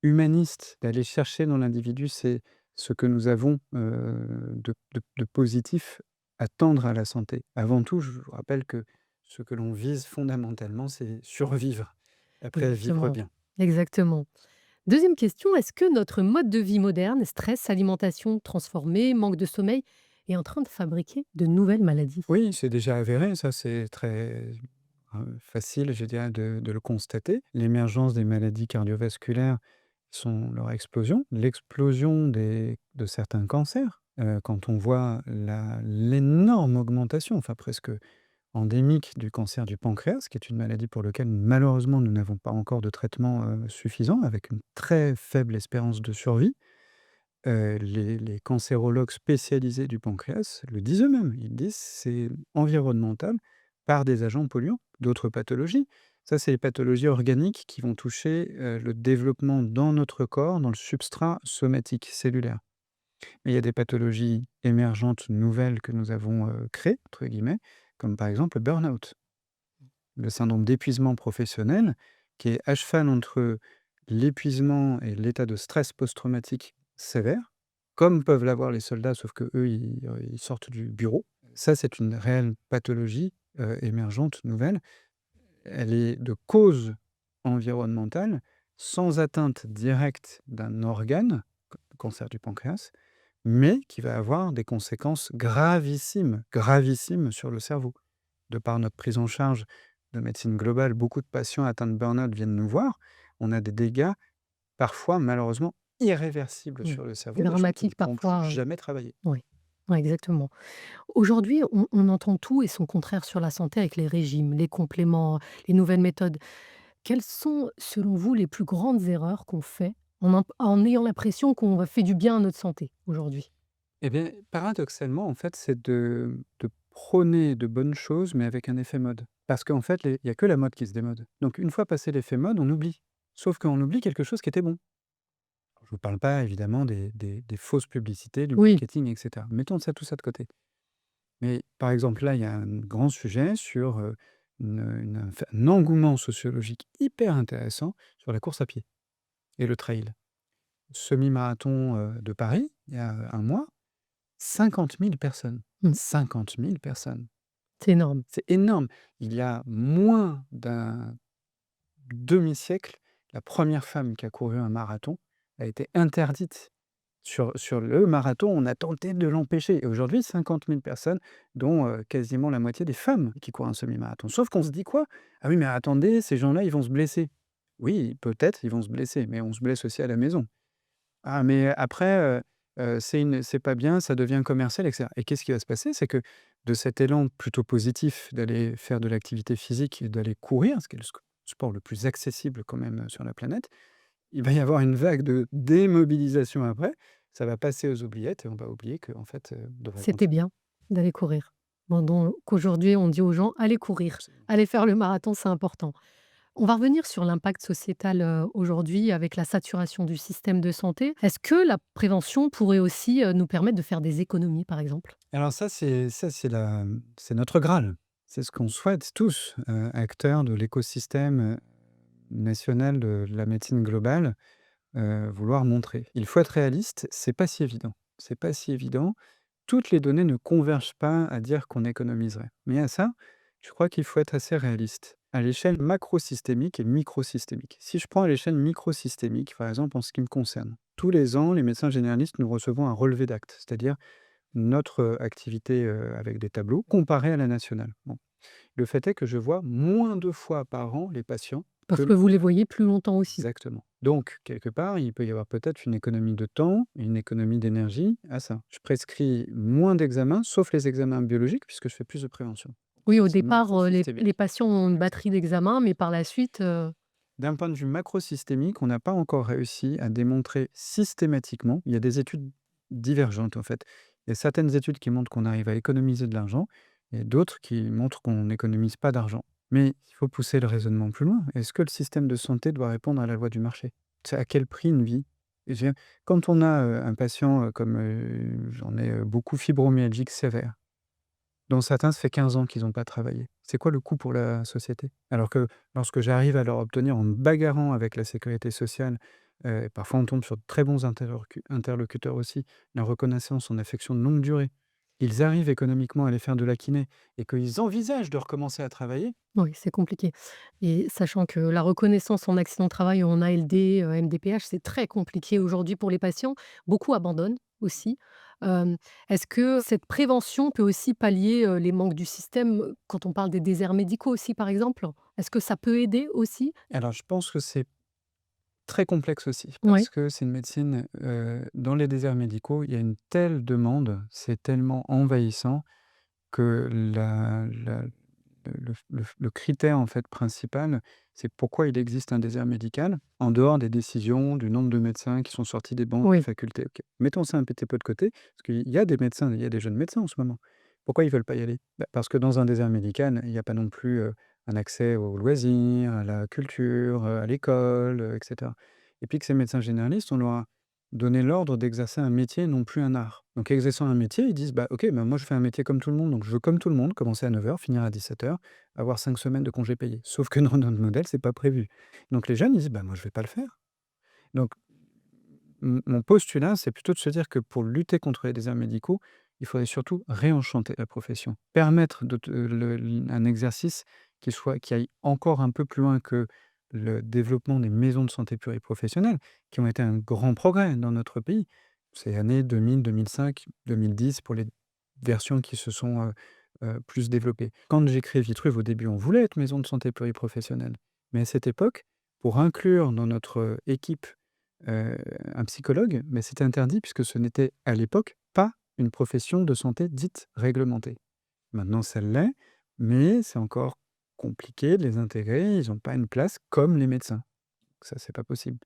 humaniste, d'aller chercher dans l'individu, c'est ce que nous avons, de positif à tendre à la santé. Avant tout, je vous rappelle que ce que l'on vise fondamentalement, c'est survivre, après vivre Exactement, bien. exactement. Deuxième question, est-ce que notre mode de vie moderne, stress, alimentation transformée, manque de sommeil, est en train de fabriquer de nouvelles maladies? Oui, c'est déjà avéré, ça, c'est très facile, je dirais, de le constater. L'émergence des maladies cardiovasculaires sont leur l'explosion de certains cancers, quand on voit l'énorme augmentation, enfin presque endémique du cancer du pancréas, qui est une maladie pour laquelle malheureusement nous n'avons pas encore de traitement, suffisant, avec une très faible espérance de survie. Les cancérologues spécialisés du pancréas le disent eux-mêmes. Ils disent: «C'est environnemental par des agents polluants». D'autres pathologies, ça c'est les pathologies organiques qui vont toucher, le développement dans notre corps, dans le substrat somatique, cellulaire. Mais il y a des pathologies émergentes nouvelles que nous avons, «créées» entre guillemets, comme par exemple le burn-out, le syndrome d'épuisement professionnel qui est à cheval entre l'épuisement et l'état de stress post-traumatique sévère, comme peuvent l'avoir les soldats, sauf qu'eux, ils sortent du bureau. Ça, c'est une réelle pathologie, émergente, nouvelle. Elle est de cause environnementale, sans atteinte directe d'un organe, le cancer du pancréas, mais qui va avoir des conséquences gravissimes, gravissimes sur le cerveau. De par notre prise en charge de médecine globale, beaucoup de patients atteints de burn-out viennent nous voir. On a des dégâts, parfois malheureusement irréversibles Mmh. sur le cerveau, C'est de gens qui ne dramatique pourront plus parfois, jamais travailler. oui. Ouais, exactement. Aujourd'hui, on entend tout et son contraire sur la santé avec les régimes, les compléments, les nouvelles méthodes. Quelles sont, selon vous, les plus grandes erreurs qu'on fait en ayant l'impression qu'on fait du bien à notre santé aujourd'hui? Eh bien, paradoxalement, en fait, c'est de prôner de bonnes choses, mais avec un effet mode. Parce qu'en fait, il n'y a que la mode qui se démode. Donc, une fois passé l'effet mode, on oublie. Sauf qu'on oublie quelque chose qui était bon. Je ne vous parle pas évidemment des fausses publicités, du Oui. marketing, etc. Mettons ça, tout ça de côté. Mais par exemple, là, il y a un grand sujet sur un engouement sociologique hyper intéressant sur la course à pied et le trail. Semi-marathon de Paris, il y a un mois, 50 000 personnes. Mmh. 50 000 personnes. C'est énorme. C'est énorme. Il y a moins d'un demi-siècle, la première femme qui a couru un marathon a été interdite. Sur le marathon, on a tenté de l'empêcher. Et aujourd'hui, 50 000 personnes, dont quasiment la moitié des femmes qui courent un semi-marathon. Sauf qu'on se dit quoi? Ah oui, mais attendez, ces gens-là, ils vont se blesser. Oui, peut-être, ils vont se blesser, mais on se blesse aussi à la maison. Ah, mais après, c'est pas bien, ça devient commercial, et cetera. Et qu'est-ce qui va se passer? C'est que de cet élan plutôt positif d'aller faire de l'activité physique et d'aller courir, ce qui est le sport le plus accessible quand même, sur la planète, il va y avoir une vague de démobilisation après. Ça va passer aux oubliettes et on va oublier qu'en fait, on devrait C'était continuer. bien d'aller courir. Bon, donc qu'aujourd'hui, on dit aux gens: «Allez courir, Absolument. allez faire le marathon, c'est important». On va revenir sur l'impact sociétal, aujourd'hui avec la saturation du système de santé. Est-ce que la prévention pourrait aussi, nous permettre de faire des économies, par exemple? Alors c'est notre Graal. C'est ce qu'on souhaite tous, acteurs de l'écosystème, national de la médecine globale. Vouloir montrer. Il faut être réaliste, c'est pas si évident. C'est pas si évident. Toutes les données ne convergent pas à dire qu'on économiserait. Mais à ça, je crois qu'il faut être assez réaliste. À l'échelle macrosystémique et microsystémique. Si je prends à l'échelle microsystémique, par exemple en ce qui me concerne, tous les ans, les médecins généralistes, nous recevons un relevé d'actes, c'est-à-dire notre activité avec des tableaux comparé à la nationale. Bon. Le fait est que je vois moins de fois par an les patients Parce que que vous les voyez plus longtemps aussi. exactement. Donc, quelque part, il peut y avoir peut-être une économie de temps, une économie d'énergie à ça. Je prescris moins d'examens, sauf les examens biologiques, puisque je fais plus de prévention. Oui, au C'est départ, les macrosystémique. patients ont une batterie Absolument. d'examens, mais par la suite, D'un point de vue macrosystémique, on n'a pas encore réussi à démontrer systématiquement, il y a des études divergentes en fait. Il y a certaines études qui montrent qu'on arrive à économiser de l'argent et d'autres qui montrent qu'on n'économise pas d'argent. Mais il faut pousser le raisonnement plus loin. Est-ce que le système de santé doit répondre à la loi du marché? C'est à quel prix une vie? Et je veux dire, quand on a un patient comme j'en ai beaucoup fibromyalgique sévère, dont certains, ça fait 15 ans qu'ils n'ont pas travaillé. C'est quoi le coût pour la société? Alors que lorsque j'arrive à leur obtenir en me bagarrant avec la sécurité sociale, et parfois on tombe sur de très bons interlocuteurs aussi, la reconnaissance en affection de longue durée. Ils arrivent économiquement à aller faire de la kiné et qu'ils envisagent de recommencer à travailler. oui, c'est compliqué et sachant que la reconnaissance en accident de travail ou en ALD, MDPH, c'est très compliqué aujourd'hui pour les patients. Beaucoup abandonnent aussi. Hem, est-ce que cette prévention peut aussi pallier, les manques du système, quand on parle des déserts médicaux aussi, par exemple? Est-ce que ça peut aider aussi? Alors je pense que c'est très complexe aussi Ouais, parce que c'est une médecine, dans les déserts médicaux, il y a une telle demande, c'est tellement envahissant que le critère, en fait, principal, c'est pourquoi il existe un désert médical, en dehors des décisions, du nombre de médecins qui sont sortis des bancs des oui. facultés. OK. Mettons ça un petit peu de côté, parce qu'il y a des médecins, il y a des jeunes médecins en ce moment. Pourquoi ils veulent pas y aller? Bah, parce que dans un désert médical, il y a pas non plus, un accès aux loisirs, à la culture, à l'école, et cetera. Et puis que ces médecins généralistes, on leur a donné l'ordre d'exercer un métier, non plus un art. Donc exerçant un métier, ils disent: «Bah, OK, bah, moi je fais un métier comme tout le monde, donc je veux comme tout le monde commencer à 9 heures, finir à 17 heures, avoir 5 semaines de congés payés». Sauf que dans notre modèle, c'est pas prévu. Donc les jeunes, ils disent: «Bah, moi je vais pas le faire». Donc mon postulat, c'est plutôt de se dire que pour lutter contre les déserts médicaux, il faudrait surtout réenchanter la profession. Permettre de te un exercice qui aille encore un peu plus loin que le développement des maisons de santé pluriprofessionnelles, qui ont été un grand progrès dans notre pays. C'est années 2000, 2005, 2010 pour les versions qui se sont, plus développées. Quand j'ai créé Vitruve, au début, on voulait être maison de santé pluriprofessionnelle. Mais à cette époque, pour inclure dans notre équipe heu, un psychologue, mais c'était interdit puisque ce n'était, à l'époque, pas une profession de santé dite réglementée. Maintenant, ça l'est, mais c'est encore compliqué de les intégrer, ils n'ont pas une place comme les médecins. Ça, c'est pas possible.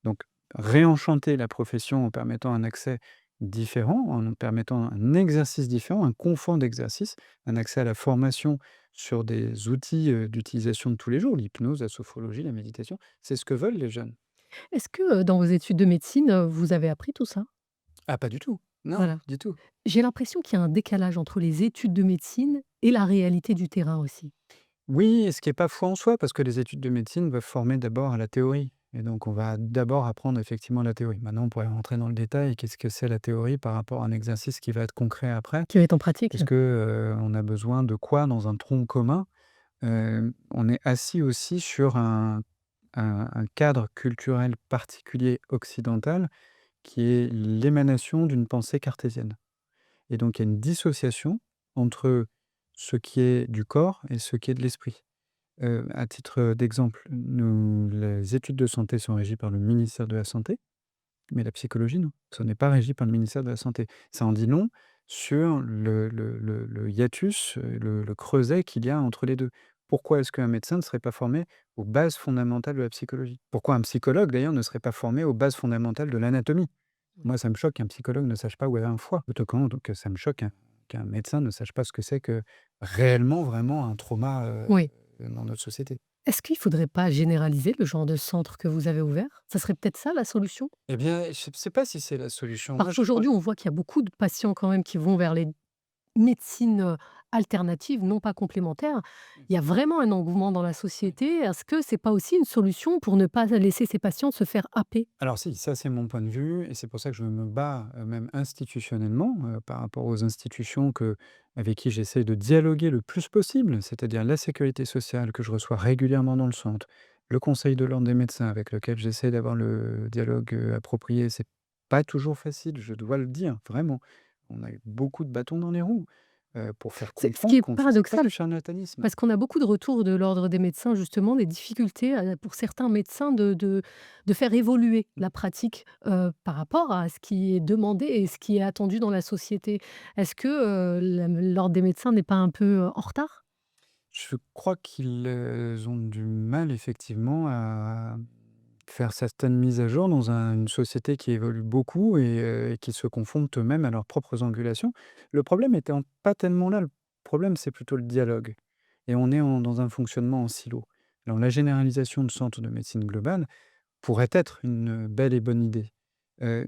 Donc réenchanter la profession en permettant un accès différent, en permettant un exercice différent, un confort d'exercice, un accès à la formation sur des outils, d'utilisation de tous les jours, l'hypnose, la sophrologie, la méditation, c'est ce que veulent les jeunes. Est-ce que, dans vos études de médecine, vous avez appris tout ça? Ah, pas du tout. Non, Voilà. du tout. J'ai l'impression qu'il y a un décalage entre les études de médecine et la réalité du terrain aussi. Oui, et ce qui est pas faux en soi, parce que les études de médecine doivent former d'abord à la théorie. Et donc, on va d'abord apprendre effectivement la théorie. Maintenant, on pourrait rentrer dans le détail. Qu'est-ce que c'est la théorie par rapport à un exercice qui va être concret après? Qui va être en pratique? Est-ce que on a besoin de quoi dans un tronc commun? On est assis aussi sur un cadre culturel particulier occidental qui est l'émanation d'une pensée cartésienne. Et donc, il y a une dissociation entre ce qui est du corps et ce qui est de l'esprit. À titre d'exemple, les études de santé sont régies par le ministère de la Santé, mais la psychologie, non. Ce n'est pas régi par le ministère de la Santé. Ça en dit long sur le hiatus, le creuset qu'il y a entre les 2. Pourquoi est-ce qu'un médecin ne serait pas formé aux bases fondamentales de la psychologie? Pourquoi un psychologue, d'ailleurs, ne serait pas formé aux bases fondamentales de l'anatomie? Moi, ça me choque qu'un psychologue ne sache pas où est un foie. Autant donc ça me choque qu'un médecin ne sache pas ce que c'est que réellement, vraiment un trauma, Oui. dans notre société. Est-ce qu'il faudrait pas généraliser le genre de centre que vous avez ouvert? Ça serait peut-être ça la solution? Eh bien, je ne sais pas si c'est la solution. Parce Moi, je crois qu'aujourd'hui, on voit qu'il y a beaucoup de patients quand même qui vont vers les médecines, alternatives, non pas complémentaires. Il y a vraiment un engouement dans la oui. société. Est-ce que c'est pas aussi une solution pour ne pas laisser ces patients se faire happer? Alors si, ça c'est mon point de vue et c'est pour ça que je me bats, même institutionnellement, par rapport aux institutions avec qui j'essaie de dialoguer le plus possible, c'est-à-dire la sécurité sociale que je reçois régulièrement dans le centre, le conseil de l'ordre des médecins avec lequel j'essaie d'avoir le dialogue, approprié. C'est pas toujours facile, je dois le dire, vraiment. On a eu beaucoup de bâtons dans les roues, pour faire C'est ce qui comprendre est qu'on ne faisait pas paradoxal. du charlatanisme. Parce qu'on a beaucoup de retours de l'ordre des médecins, justement, des difficultés, pour certains médecins de faire évoluer la pratique, par rapport à ce qui est demandé et ce qui est attendu dans la société. Est-ce que, l'ordre des médecins n'est pas un peu, en retard? Je crois qu'ils, ont du mal effectivement à faire certaines mises à jour dans une société qui évolue beaucoup et qui se confrontent eux-mêmes à leurs propres angulations. Le problème étant pas tellement là, le problème c'est plutôt le dialogue et on est dans un fonctionnement en silo. Alors la généralisation de centres de médecine globale pourrait être une belle et bonne idée.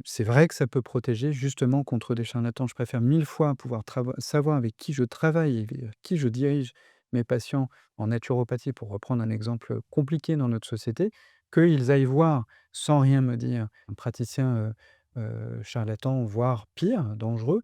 C'est vrai que ça peut protéger justement contre des charlatans. Je préfère 1000 fois pouvoir savoir avec qui je travaille et vers qui je dirige mes patients en naturopathie, pour reprendre un exemple compliqué dans notre société, qu'ils aillent voir, sans rien me dire, un praticien, charlatan, voire pire, dangereux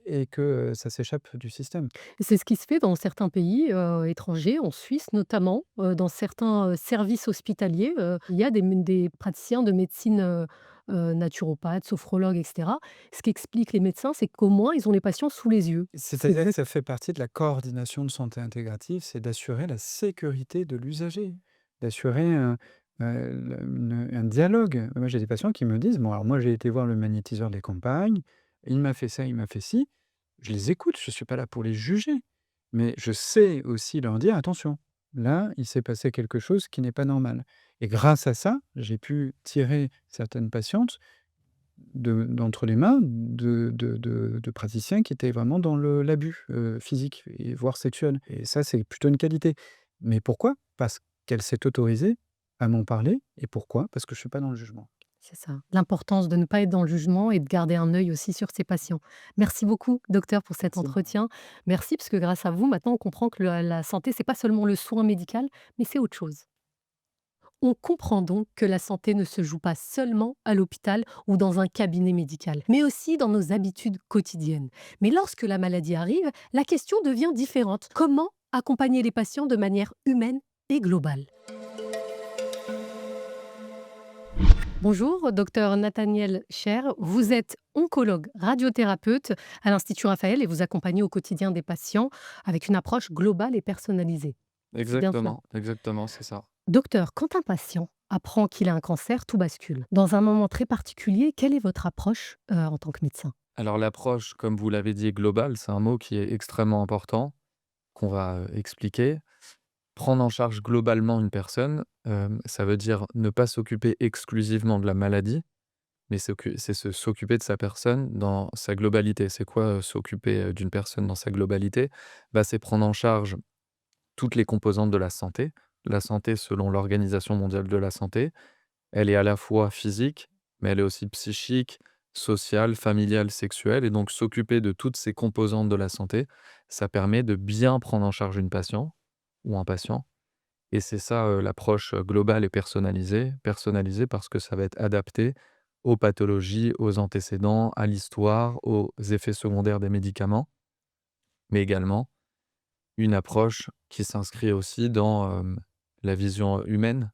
et que, ça s'échappe du système. C'est ce qui se fait dans certains pays, étrangers, en Suisse notamment, dans certains, services hospitaliers, il y a des praticiens de médecine, naturopathes, sophrologues, etc. Ce qu'expliquent les médecins, c'est qu'au moins, ils ont les patients sous les yeux. C'est-à-dire que ça fait partie de la coordination de santé intégrative, c'est d'assurer la sécurité de l'usager, d'assurer un dialogue. Moi, j'ai des patients qui me disent: «Bon, alors moi, j'ai été voir le magnétiseur des campagnes, il m'a fait ça, il m'a fait ci». Je les écoute, je ne suis pas là pour les juger, mais je sais aussi leur dire: «Attention, là, il s'est passé quelque chose qui n'est pas normal», et grâce à ça, j'ai pu tirer certaines patientes d'entre les mains de praticiens qui étaient vraiment dans l'abus, physique et voire sexuel, et ça, c'est plutôt une qualité. Mais pourquoi? Parce qu'elle s'est autorisée à m'en parler, et pourquoi? Parce que je suis pas dans le jugement. C'est ça, l'importance de ne pas être dans le jugement et de garder un œil aussi sur ses patients. Merci beaucoup, docteur, pour cet Merci. entretien. Merci, parce que grâce à vous, maintenant, on comprend que la santé, c'est pas seulement le soin médical, mais c'est autre chose. On comprend donc que la santé ne se joue pas seulement à l'hôpital ou dans un cabinet médical, mais aussi dans nos habitudes quotidiennes. Mais lorsque la maladie arrive, la question devient différente. Comment accompagner les patients de manière humaine et globale? Bonjour, docteur Nathaniel Cher. Vous êtes oncologue radiothérapeute à l'Institut Raphaël et vous accompagnez au quotidien des patients avec une approche globale et personnalisée. C'est bien cela. Exactement, c'est ça. Docteur, quand un patient apprend qu'il a un cancer, tout bascule. Dans un moment très particulier, quelle est votre approche en tant que médecin? Alors l'approche, comme vous l'avez dit, globale, c'est un mot qui est extrêmement important, qu'on va, expliquer. Prendre en charge globalement une personne, ça veut dire ne pas s'occuper exclusivement de la maladie, mais s'occuper de sa personne dans sa globalité. C'est quoi, s'occuper, d'une personne dans sa globalité? Bah, c'est prendre en charge toutes les composantes de la santé. La santé, selon l'Organisation mondiale de la santé, elle est à la fois physique, mais elle est aussi psychique, sociale, familiale, sexuelle, et donc s'occuper de toutes ces composantes de la santé, ça permet de bien prendre en charge une patient ou un patient, et c'est ça, l'approche, globale et personnalisée. Personnalisée parce que ça va être adapté aux pathologies, aux antécédents, à l'histoire, aux effets secondaires des médicaments, mais également une approche qui s'inscrit aussi dans, la vision humaine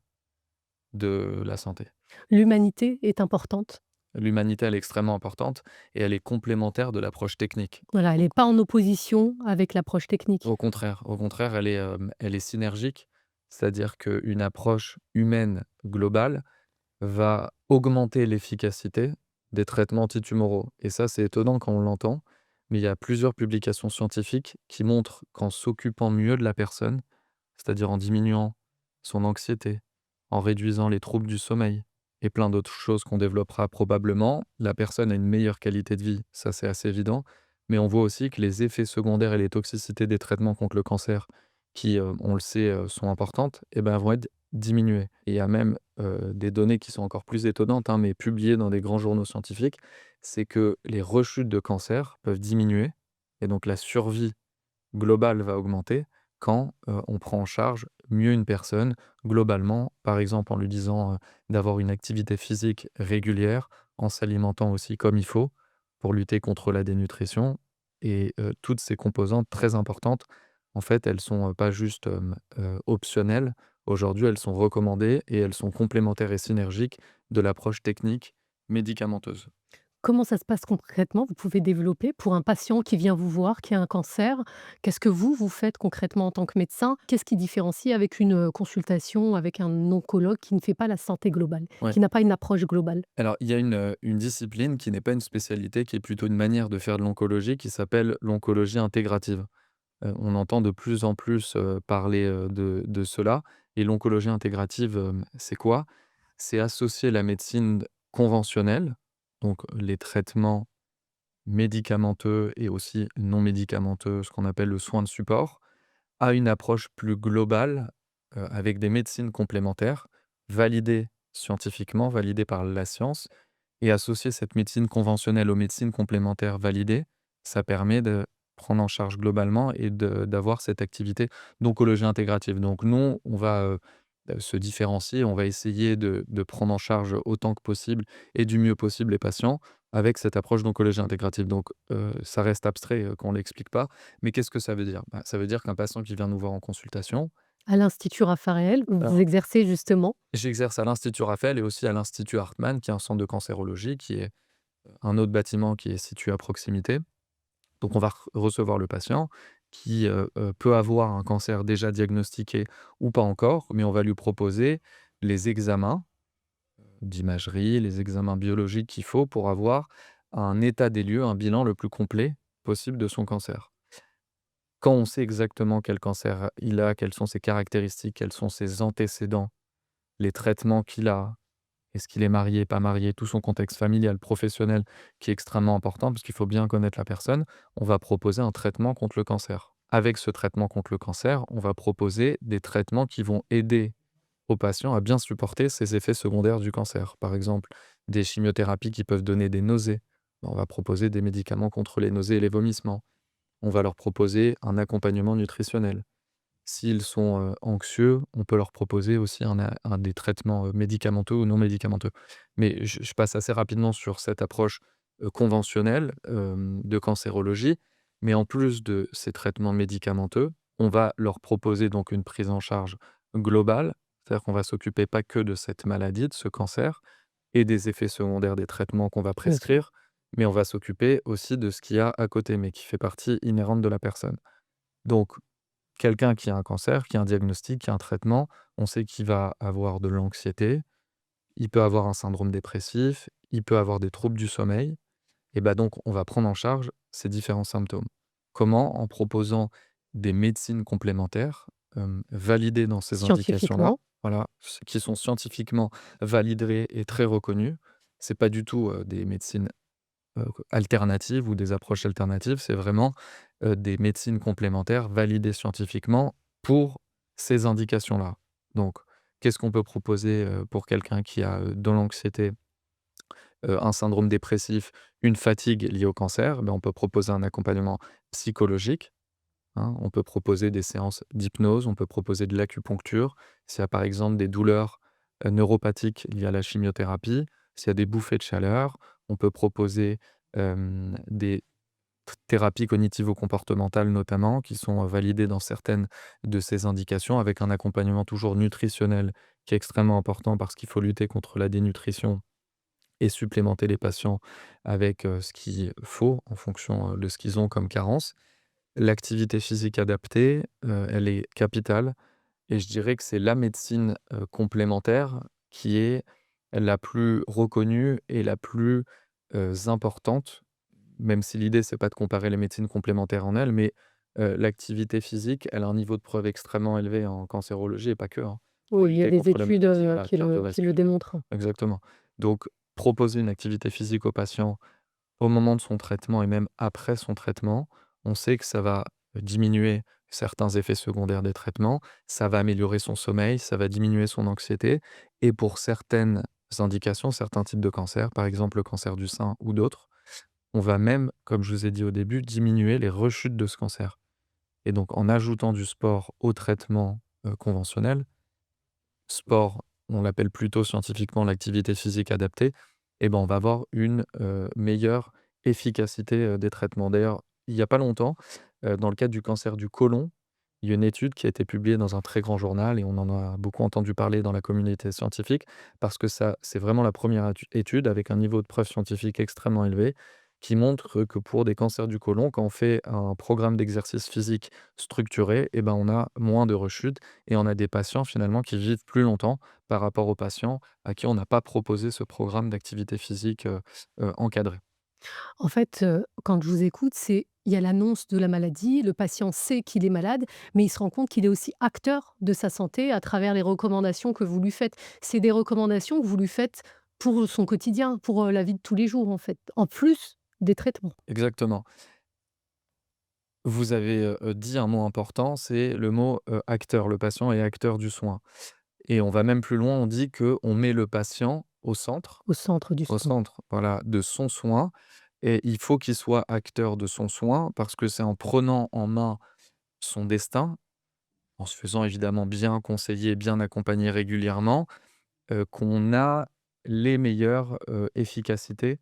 de la santé. L'humanité est importante. L'humanité, elle est extrêmement importante et elle est complémentaire de l'approche technique. Voilà, elle n'est pas en opposition avec l'approche technique. Au contraire, elle est synergique, c'est-à-dire qu'une approche humaine globale va augmenter l'efficacité des traitements antitumoraux, et ça, c'est étonnant quand on l'entend, mais il y a plusieurs publications scientifiques qui montrent qu'en s'occupant mieux de la personne, c'est-à-dire en diminuant son anxiété, en réduisant les troubles du sommeil et plein d'autres choses qu'on développera probablement, la personne a une meilleure qualité de vie, ça c'est assez évident, mais on voit aussi que les effets secondaires et les toxicités des traitements contre le cancer qui, on le sait, sont importantes, et ben, vont être diminuées. Et il y a même, des données qui sont encore plus étonnantes, hein, mais publiées dans des grands journaux scientifiques, c'est que les rechutes de cancer peuvent diminuer, et donc la survie globale va augmenter quand, on prend en charge mieux une personne globalement, par exemple en lui disant, d'avoir une activité physique régulière, en s'alimentant aussi comme il faut pour lutter contre la dénutrition, et toutes ces composantes très importantes, en fait, elles sont, pas juste, optionnelles. Aujourd'hui, elles sont recommandées et elles sont complémentaires et synergiques de l'approche technique médicamenteuse. Comment ça se passe concrètement? Vous pouvez développer pour un patient qui vient vous voir, qui a un cancer. Qu'est-ce que vous faites concrètement en tant que médecin? Qu'est-ce qui différencie avec une consultation avec un oncologue qui ne fait pas la santé globale, Ouais. qui n'a pas une approche globale? Alors, il y a une discipline qui n'est pas une spécialité, qui est plutôt une manière de faire de l'oncologie qui s'appelle l'oncologie intégrative. On entend de plus en plus, parler, de cela, et l'oncologie intégrative, c'est quoi? C'est associer la médecine conventionnelle, donc les traitements médicamenteux et aussi non médicamenteux, ce qu'on appelle le soin de support, à une approche plus globale, avec des médecines complémentaires, validées scientifiquement, validées par la science, et associer cette médecine conventionnelle aux médecines complémentaires validées, ça permet de prendre en charge globalement et d'avoir cette activité d'oncologie intégrative. Donc nous, on va, se différencier, on va essayer de prendre en charge autant que possible et du mieux possible les patients avec cette approche d'oncologie intégrative. Donc ça reste abstrait, quand on l'explique pas, mais qu'est-ce que ça veut dire? Bah, ça veut dire qu'un patient qui vient nous voir en consultation, À l'Institut Raphaël, où vous Alors, exercez justement? j'exerce à l'Institut Raphaël et aussi à l'Institut Hartmann, qui est un centre de cancérologie, qui est un autre bâtiment qui est situé à proximité. Donc on va recevoir le patient qui, peut avoir un cancer déjà diagnostiqué ou pas encore, mais on va lui proposer les examens d'imagerie, les examens biologiques qu'il faut pour avoir un état des lieux, un bilan le plus complet possible de son cancer. Quand on sait exactement quel cancer il a, quelles sont ses caractéristiques, quels sont ses antécédents, les traitements qu'il a, est-ce qu'il est marié, pas marié, tout son contexte familial, professionnel qui est extrêmement important parce qu'il faut bien connaître la personne, on va proposer un traitement contre le cancer. Avec ce traitement contre le cancer, on va proposer des traitements qui vont aider au patient à bien supporter ses effets secondaires du cancer. Par exemple, des chimiothérapies qui peuvent donner des nausées. On va proposer des médicaments contre les nausées et les vomissements. On va leur proposer un accompagnement nutritionnel. S'ils sont, anxieux, on peut leur proposer aussi des traitements, médicamenteux ou non médicamenteux. Mais je passe assez rapidement sur cette approche, conventionnelle, de cancérologie. Mais en plus de ces traitements médicamenteux, on va leur proposer donc une prise en charge globale. C'est-à-dire qu'on va s'occuper pas que de cette maladie, de ce cancer et des effets secondaires des traitements qu'on va Bien sûr. prescrire, mais on va s'occuper aussi de ce qu'il y a à côté, mais qui fait partie inhérente de la personne. Donc quelqu'un qui a un cancer, qui a un diagnostic, qui a un traitement, on sait qu'il va avoir de l'anxiété, il peut avoir un syndrome dépressif, il peut avoir des troubles du sommeil et bah, donc on va prendre en charge ces différents symptômes. Comment? En proposant des médecines complémentaires, validées dans ces indications-là, Scientifiquement? voilà, qui sont scientifiquement validées et très reconnues. C'est pas du tout, des médecines alternatives ou des approches alternatives, c'est vraiment, des médecines complémentaires validées scientifiquement pour ces indications-là. Donc, qu'est-ce qu'on peut proposer, pour quelqu'un qui a, de l'anxiété, un syndrome dépressif, une fatigue liée au cancer? Ben, on peut proposer un accompagnement psychologique, hein. On peut proposer des séances d'hypnose, on peut proposer de l'acupuncture. S'il y a par exemple des douleurs, neuropathiques liées à la chimiothérapie, s'il y a des bouffées de chaleur, on peut proposer, des thérapies cognitivo-comportementales notamment, qui sont, validées dans certaines de ces indications avec un accompagnement toujours nutritionnel qui est extrêmement important parce qu'il faut lutter contre la dénutrition et supplémenter les patients avec, ce qu'il faut en fonction, de ce qu'ils ont comme carence. L'activité physique adaptée, elle est capitale et je dirais que c'est la médecine, complémentaire qui est la plus reconnue et la plus, importante, même si l'idée c'est pas de comparer les médecines complémentaires en elles, mais, l'activité physique, elle a un niveau de preuve extrêmement élevé en cancérologie et pas que, hein, pour Oui, il y a lutter des contre la études, maladie voilà, qui le cardiovasculaire. démontrent. Exactement. Donc proposer une activité physique au patient au moment de son traitement et même après son traitement, on sait que ça va diminuer certains effets secondaires des traitements, ça va améliorer son sommeil, ça va diminuer son anxiété et pour certaines indications, certains types de cancers, par exemple le cancer du sein ou d'autres, on va même, comme je vous ai dit au début, diminuer les rechutes de ce cancer et donc en ajoutant du sport au traitement, conventionnel, sport, on l'appelle plutôt scientifiquement l'activité physique adaptée et ben, on va avoir une, meilleure efficacité, des traitements. D'ailleurs, il y a pas longtemps, dans le cadre du cancer du côlon, il y a une étude qui a été publiée dans un très grand journal et on en a beaucoup entendu parler dans la communauté scientifique parce que ça c'est vraiment la première étude avec un niveau de preuve scientifique extrêmement élevé qui montre que pour des cancers du côlon, quand on fait un programme d'exercice physique structuré et ben, on a moins de rechutes et on a des patients finalement qui vivent plus longtemps par rapport aux patients à qui on n'a pas proposé ce programme d'activité physique, encadré. En fait, quand je vous écoute, c'est il y a l'annonce de la maladie, le patient sait qu'il est malade, mais il se rend compte qu'il est aussi acteur de sa santé à travers les recommandations que vous lui faites. C'est des recommandations que vous lui faites pour son quotidien, pour, la vie de tous les jours, en fait, en plus des traitements. Exactement. Vous avez, dit un mot important, c'est le mot, acteur. Le patient est acteur du soin et on va même plus loin, on dit qu'on met le patient Au centre du au soin. centre, voilà, de son soin et il faut qu'il soit acteur de son soin parce que c'est en prenant en main son destin, en se faisant évidemment bien conseiller, bien accompagner régulièrement, qu'on a les meilleures, efficacités,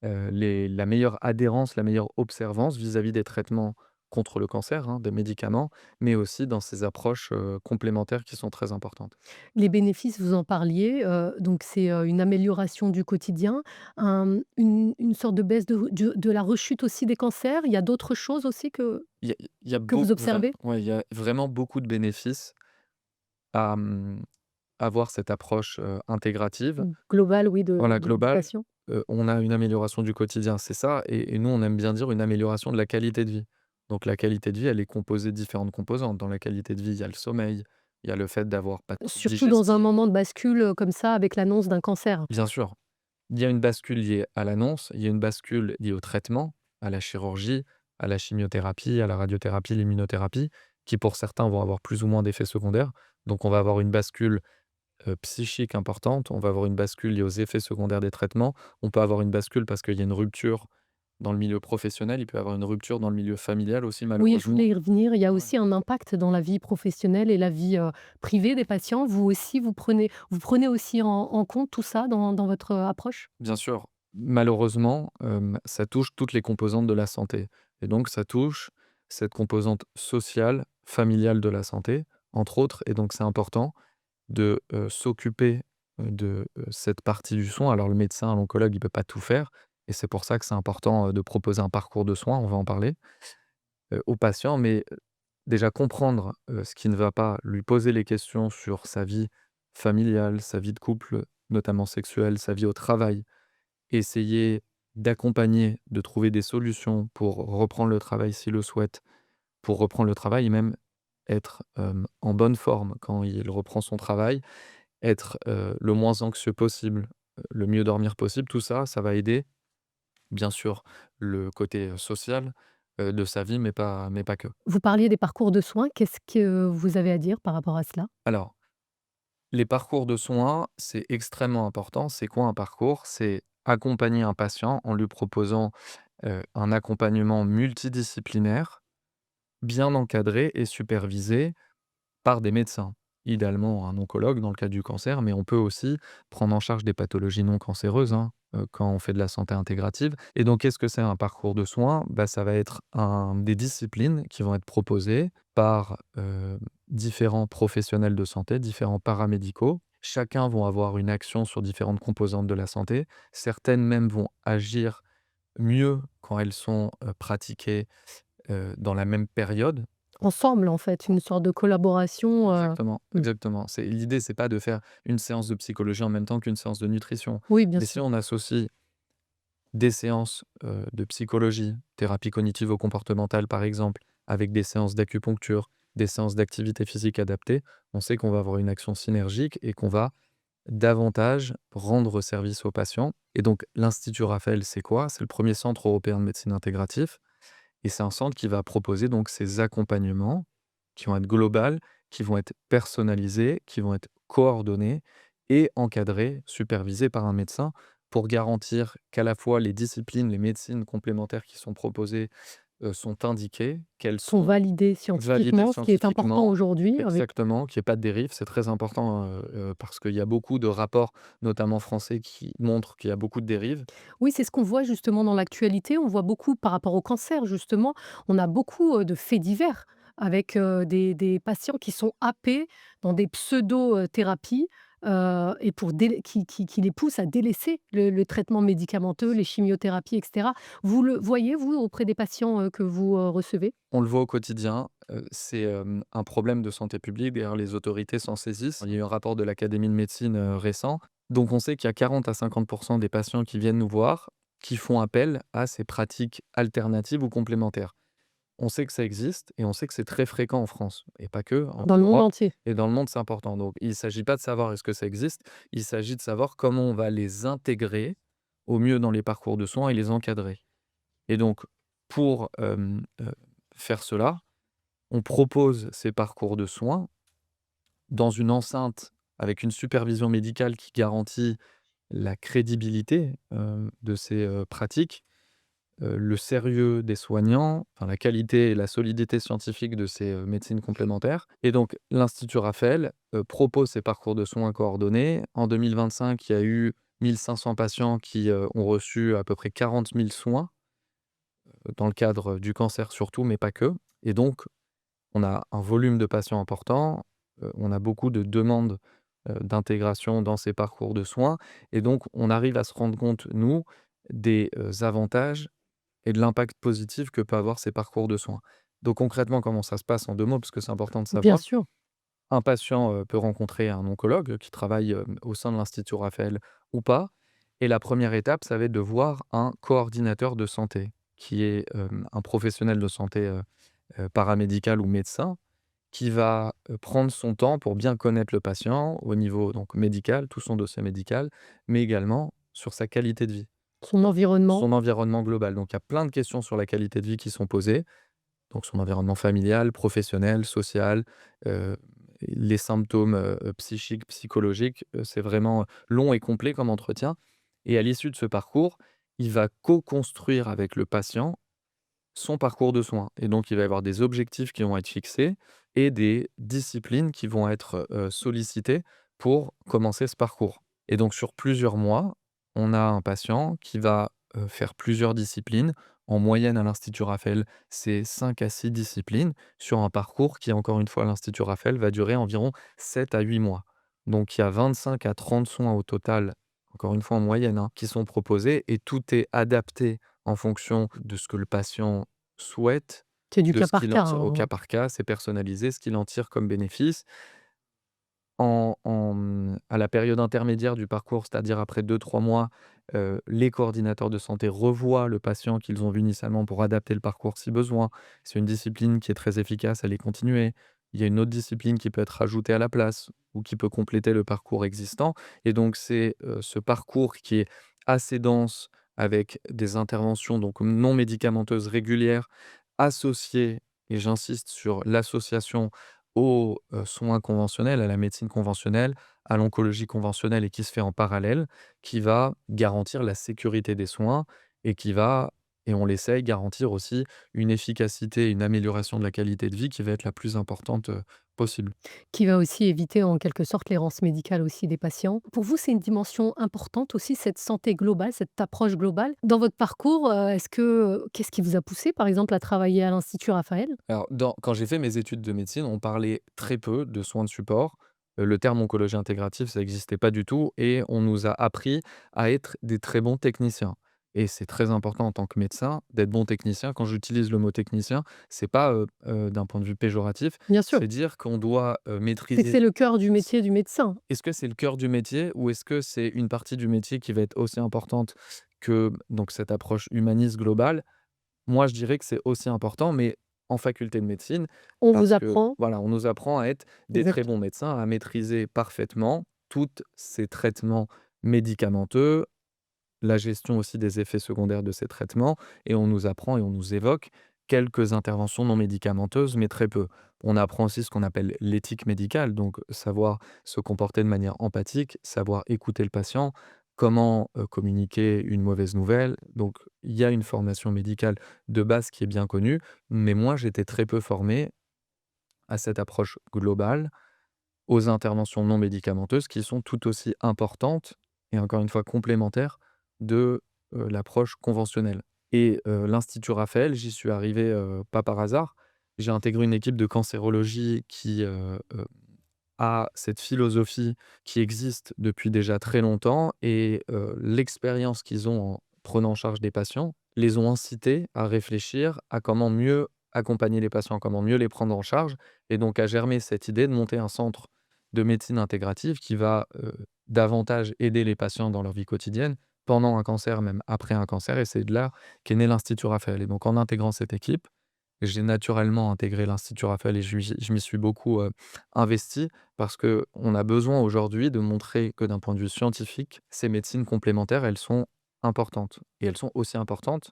la meilleure adhérence, la meilleure observance vis-à-vis des traitements contre le cancer, hein, des médicaments, mais aussi dans ces approches complémentaires qui sont très importantes. Les bénéfices, vous en parliez, donc c'est, une amélioration du quotidien, une sorte de baisse de la rechute aussi des cancers? Il y a d'autres choses aussi Il y a que vous observez? ouais, il y a vraiment beaucoup de bénéfices à avoir cette approche intégrative. Global, oui, Voilà, de la globale, population? on a une amélioration du quotidien, c'est ça, et nous, on aime bien dire une amélioration de la qualité de vie. Donc la qualité de vie, elle est composée de différentes composantes. Dans la qualité de vie, il y a le sommeil, il y a le fait d'avoir pas de troubles Surtout dans un digestifs. moment de bascule, comme ça, avec l'annonce d'un cancer. Bien sûr, il y a une bascule liée à l'annonce, il y a une bascule liée au traitement, à la chirurgie, à la chimiothérapie, à la radiothérapie, l'immunothérapie, qui pour certains vont avoir plus ou moins d'effets secondaires. Donc on va avoir une bascule psychique importante, on va avoir une bascule liée aux effets secondaires des traitements, on peut avoir une bascule parce qu'il y a une rupture dans le milieu professionnel, il peut y avoir une rupture dans le milieu familial aussi Oui, je voulais malheureusement. y revenir. Il y a Ouais. aussi un impact dans la vie professionnelle et la vie, privée des patients. Vous aussi, vous prenez aussi en compte tout ça dans votre, approche? Bien sûr, malheureusement, ça touche toutes les composantes de la santé et donc ça touche cette composante sociale, familiale de la santé, entre autres, et donc c'est important de s'occuper de cette partie du soin. Alors le médecin, l'oncologue, il peut pas tout faire et c'est pour ça que c'est important de proposer un parcours de soins, on va en parler, aux patients, mais déjà comprendre ce qui ne va pas, lui poser les questions sur sa vie familiale, sa vie de couple, notamment sexuelle, sa vie au travail. Essayer d'accompagner, de trouver des solutions pour reprendre le travail s'il le souhaite, pour reprendre le travail et même être, en bonne forme quand il reprend son travail, être, le moins anxieux possible, le mieux dormir possible. Tout ça, ça va aider, bien sûr, le côté, social, de sa vie, mais pas que. Vous parliez des parcours de soins. Qu'est-ce que vous avez à dire par rapport à cela? Alors, les parcours de soins, c'est extrêmement important. C'est quoi un parcours? C'est accompagner un patient en lui proposant un accompagnement multidisciplinaire, bien encadré et supervisé par des médecins. Idéalement, un oncologue dans le cas du cancer, mais on peut aussi prendre en charge des pathologies non cancéreuses, hein, quand on fait de la santé intégrative. Et donc, qu'est-ce que c'est un parcours de soins? Bah, ça va être des disciplines qui vont être proposées par différents professionnels de santé, différents paramédicaux. Chacun vont avoir une action sur différentes composantes de la santé. Certaines même vont agir mieux quand elles sont, pratiquées, dans la même période. Ensemble, en fait, une sorte de collaboration, Exactement, mmh. exactement. L'idée, c'est pas de faire une séance de psychologie en même temps qu'une séance de nutrition. Oui, bien Mais si sûr. on associe des séances, de psychologie, thérapie cognitivo-comportementale par exemple, avec des séances d'acupuncture, des séances d'activité physique adaptée, on sait qu'on va avoir une action synergique et qu'on va davantage rendre service aux patients. Et donc l'Institut Raphaël, c'est quoi? C'est le premier centre européen de médecine intégratif. Et c'est un centre qui va proposer donc ces accompagnements qui vont être globaux, qui vont être personnalisés, qui vont être coordonnés et encadrés, supervisés par un médecin pour garantir qu'à la fois les disciplines, les médecines complémentaires qui sont proposées, sont indiquées, qu'elles Sont sont validés validées scientifiquement, ce qui est important scientifiquement. aujourd'hui avec Exactement, qu'il y ait pas de dérive, c'est très important, parce qu'il y a beaucoup de rapports, notamment français, qui montrent qu'il y a beaucoup de dérives. oui, c'est ce qu'on voit justement dans l'actualité. On voit beaucoup par rapport au cancer justement, on a beaucoup, de faits divers avec, des patients qui sont happés dans des pseudo, thérapies, et pour dél qui les poussent à délaisser le traitement médicamenteux, les chimiothérapies et cetera. Vous le voyez, vous, auprès des patients, que vous, recevez? On le voit au quotidien, c'est, un problème de santé publique. D'ailleurs, les autorités s'en saisissent. Il y a eu un rapport de l'Académie de médecine, récent. Donc on sait qu'il y a 40 à 50 des patients qui viennent nous voir, qui font appel à ces pratiques alternatives ou complémentaires. On sait que ça existe et on sait que c'est très fréquent en France et pas que, en Dans le monde Europe, entier? et dans le monde, c'est important. Donc il ne s'agit pas de savoir est-ce que ça existe, il s'agit de savoir comment on va les intégrer au mieux dans les parcours de soins et les encadrer. Et donc pour, faire cela, on propose ces parcours de soins dans une enceinte avec une supervision médicale qui garantit la crédibilité, de ces, pratiques, le sérieux des soignants, enfin la qualité et la solidité scientifique de ces, médecines complémentaires. Et donc l'Institut Raphaël, propose ces parcours de soins coordonnés. En 2025, il y a eu 1 500 patients qui, ont reçu à peu près 40 000 soins, dans le cadre du cancer surtout, mais pas que. Et donc, on a un volume de patients important, on a beaucoup de demandes, d'intégration dans ces parcours de soins et donc on arrive à se rendre compte, nous, des, avantages et de l'impact positif que peut avoir ces parcours de soins. Donc concrètement, comment ça se passe en 2 mots, parce que c'est important de Bien savoir? sûr. Un patient, peut rencontrer un oncologue qui travaille, au sein de l'Institut Raphaël ou pas et la première étape, ça va être de voir un coordinateur de santé qui est, un professionnel de santé, paramédical ou médecin qui va, prendre son temps pour bien connaître le patient au niveau donc médical, tout son dossier médical, mais également sur sa qualité de vie, Son environnement. son environnement global. Donc il y a plein de questions sur la qualité de vie qui sont posées, donc son environnement familial, professionnel, social, heu, les symptômes, psychiques, psychologiques, c'est vraiment long et complet comme entretien et à l'issue de ce parcours, il va co-construire avec le patient son parcours de soins et donc il va y avoir des objectifs qui vont être fixés et des disciplines qui vont être, sollicitées pour commencer ce parcours et donc sur plusieurs mois, on a un patient qui va, faire plusieurs disciplines. En moyenne à l'Institut Raphaël, c'est 5 à 6 disciplines sur un parcours qui, encore une fois, à l'Institut Raphaël, va durer environ 7 à 8 mois. Donc il y a 25 à 30 soins au total, encore une fois en moyenne, hein, qui sont proposés et tout est adapté en fonction de ce que le patient souhaite, C'est du de cas ce par qu'il en cas, tire au hein. cas par cas, c'est personnalisé, ce qu'il en tire comme bénéfice. À la période intermédiaire du parcours, c'est-à-dire après 2 3 mois, les coordinateurs de santé revoient le patient qu'ils ont vu initialement pour adapter le parcours si besoin. C'est une discipline qui est très efficace, elle est continuer. Il y a une autre discipline qui peut être ajoutée à la place ou qui peut compléter le parcours existant et donc c'est, ce parcours qui est assez dense avec des interventions donc non médicamenteuses régulières associées et j'insiste sur l'association aux, soins conventionnels, à la médecine conventionnelle, à l'oncologie conventionnelle et qui se fait en parallèle, qui va garantir la sécurité des soins et qui va, et on l'essaye, garantir aussi une efficacité, une amélioration de la qualité de vie qui va être la plus importante, possible. Qui va aussi éviter en quelque sorte l'errance médicale aussi des patients. Pour vous, c'est une dimension importante aussi, cette santé globale, cette approche globale? Dans votre parcours, qu'est-ce qui vous a poussé, par exemple, à travailler à l'Institut Raphaël? Alors quand j'ai fait mes études de médecine, on parlait très peu de soins de support. Le terme oncologie intégrative, ça n'existait pas du tout et on nous a appris à être des très bons techniciens et c'est très important en tant que médecin d'être bon technicien. Quand j'utilise le mot technicien, c'est pas, d'un point de vue péjoratif, Bien sûr, c'est dire qu'on doit, c'est que maîtriser c'est le cœur du s métier du médecin. est-ce que c'est le cœur du métier ou est-ce que c'est une partie du métier qui va être aussi importante que donc cette approche humaniste globale? Moi, je dirais que c'est aussi important, mais en faculté de médecine, On vous parce que apprend voilà, on nous apprend à être des très exact bons médecins, à maîtriser parfaitement toutes ces traitements médicamenteux, la gestion aussi des effets secondaires de ces traitements et on nous apprend et on nous évoque quelques interventions non médicamenteuses, mais très peu. On apprend aussi ce qu'on appelle l'éthique médicale, donc savoir se comporter de manière empathique, savoir écouter le patient, comment, communiquer une mauvaise nouvelle. Donc il y a une formation médicale de base qui est bien connue, mais moi j'étais très peu formé à cette approche globale, aux interventions non médicamenteuses qui sont tout aussi importantes et encore une fois complémentaires de, l'approche conventionnelle et l'Institut Raphaël, j'y suis arrivé, pas par hasard. J'ai intégré une équipe de cancérologie qui, a cette philosophie qui existe depuis déjà très longtemps et l'expérience qu'ils ont en prenant en charge des patients, les ont incités à réfléchir à comment mieux accompagner les patients, comment mieux les prendre en charge et donc à germer cette idée de monter un centre de médecine intégrative qui va, davantage aider les patients dans leur vie quotidienne, pendant un cancer, même après un cancer et c'est de là qu'est né l'Institut Raphaël et donc en intégrant cette équipe, j'ai naturellement intégré l'Institut Raphaël et je m'y suis beaucoup, investi parce qu'on a besoin aujourd'hui de montrer que d'un point de vue scientifique, ces médecines complémentaires, elles sont importantes et elles sont aussi importantes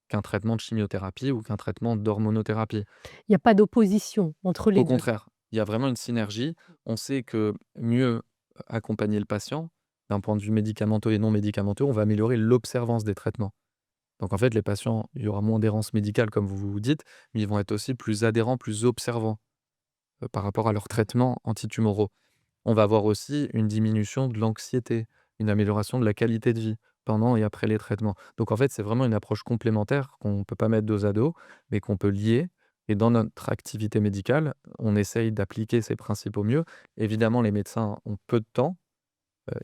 qu'un traitement de chimiothérapie ou qu'un traitement d'hormonothérapie. il y a pas d'opposition entre les Au 2. contraire, il y a vraiment une synergie. On sait que mieux accompagner le patient, d'un point de vue médicamenteux et non médicamenteux, on va améliorer l'observance des traitements. Donc en fait, les patients, il y aura moins d'errance médicale comme vous dites, mais ils vont être aussi plus adhérents, plus observants, par rapport à leurs traitements antitumoraux. On va avoir aussi une diminution de l'anxiété, une amélioration de la qualité de vie pendant et après les traitements. Donc en fait, c'est vraiment une approche complémentaire qu'on ne peut pas mettre dos à dos, mais qu'on peut lier Et dans notre activité médicale, on essaye d'appliquer ces principes au mieux. Évidemment, les médecins ont peu de temps,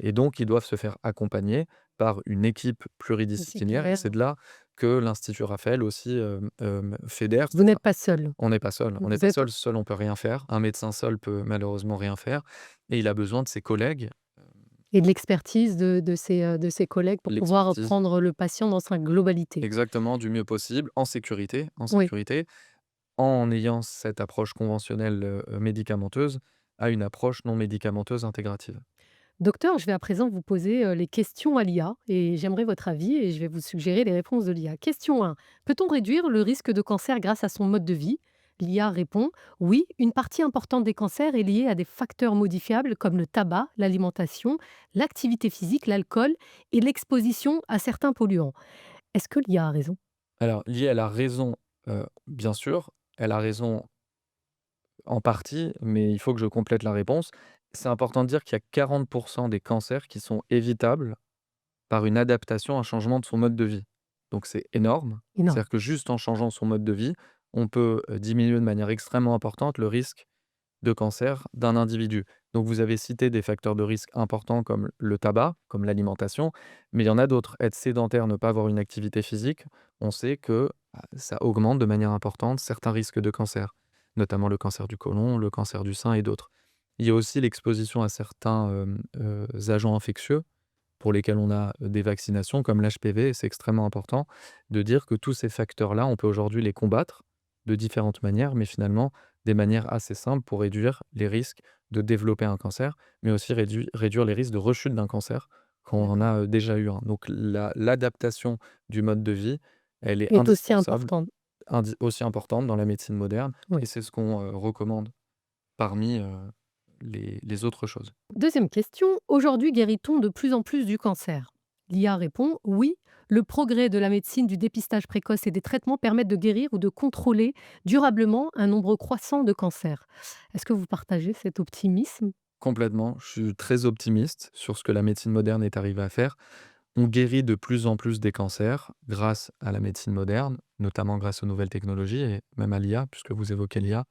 et donc ils doivent se faire accompagner par une équipe pluridisciplinaire. Et c'est Disciplinaire. de là que l'Institut Raphaël aussi, fédère. Vous n'êtes pas seul. On n'est pas seul, on n'est Vous pas êtes seul, seul on peut rien faire. Un médecin seul peut malheureusement rien faire et il a besoin de ses collègues, et de l'expertise de ses collègues pour pouvoir l'expertise prendre le patient dans sa globalité. exactement du mieux possible, en Oui. sécurité, en ayant cette approche conventionnelle, médicamenteuse à une approche non médicamenteuse intégrative. Docteur, je vais à présent vous poser, les questions à l'IA et j'aimerais votre avis et je vais vous suggérer les réponses de l'IA. Question 1: peut-on réduire le risque de cancer grâce à son mode de vie? L'IA répond: oui, une partie importante des cancers est liée à des facteurs modifiables comme le tabac, l'alimentation, l'activité physique, l'alcool et l'exposition à certains polluants. Est-ce que l'IA a raison? Alors liée, elle a raison, bien sûr, elle a raison en partie, mais il faut que je complète la réponse. C'est important de dire qu'il y a 40 des cancers qui sont évitables par une adaptation, un changement de son mode de vie. Donc c'est énorme. Énorme. C'est-à-dire que juste en changeant son mode de vie, on peut, diminuer de manière extrêmement importante le risque de cancer d'un individu. Donc vous avez cité des facteurs de risque importants comme le tabac, comme l'alimentation, mais il y en a d'autres. Être sédentaire, ne pas avoir une activité physique, on sait que, ça augmente de manière importante certains risques de cancer, notamment le cancer du côlon, le cancer du sein et d'autres. Il y a aussi l'exposition à certains, agents infectieux pour lesquels on a des vaccinations comme l'HPV. Et c'est extrêmement important de dire que tous ces facteurs-là, on peut aujourd'hui les combattre de différentes manières, mais finalement des manières assez simples pour réduire les risques de développer un cancer, mais aussi réduire les risques de rechute d'un cancer quand on en D'accord. a déjà eu un. Donc l'adaptation du mode de vie, elle est Est aussi indispensable, importante. aussi importante dans la médecine moderne, et Oui. c'est ce qu'on recommande parmi les autres choses. Deuxième question: aujourd'hui, guérit-on de plus en plus du cancer? L'IA répond: oui, le progrès de la médecine, du dépistage précoce et des traitements permettent de guérir ou de contrôler durablement un nombre croissant de cancers. Est-ce que vous partagez cet optimisme? Complètement, je suis très optimiste sur ce que la médecine moderne est arrivée à faire. On guérit de plus en plus des cancers grâce à la médecine moderne, notamment grâce aux nouvelles technologies et même à l'IA, puisque vous évoquez l'IA.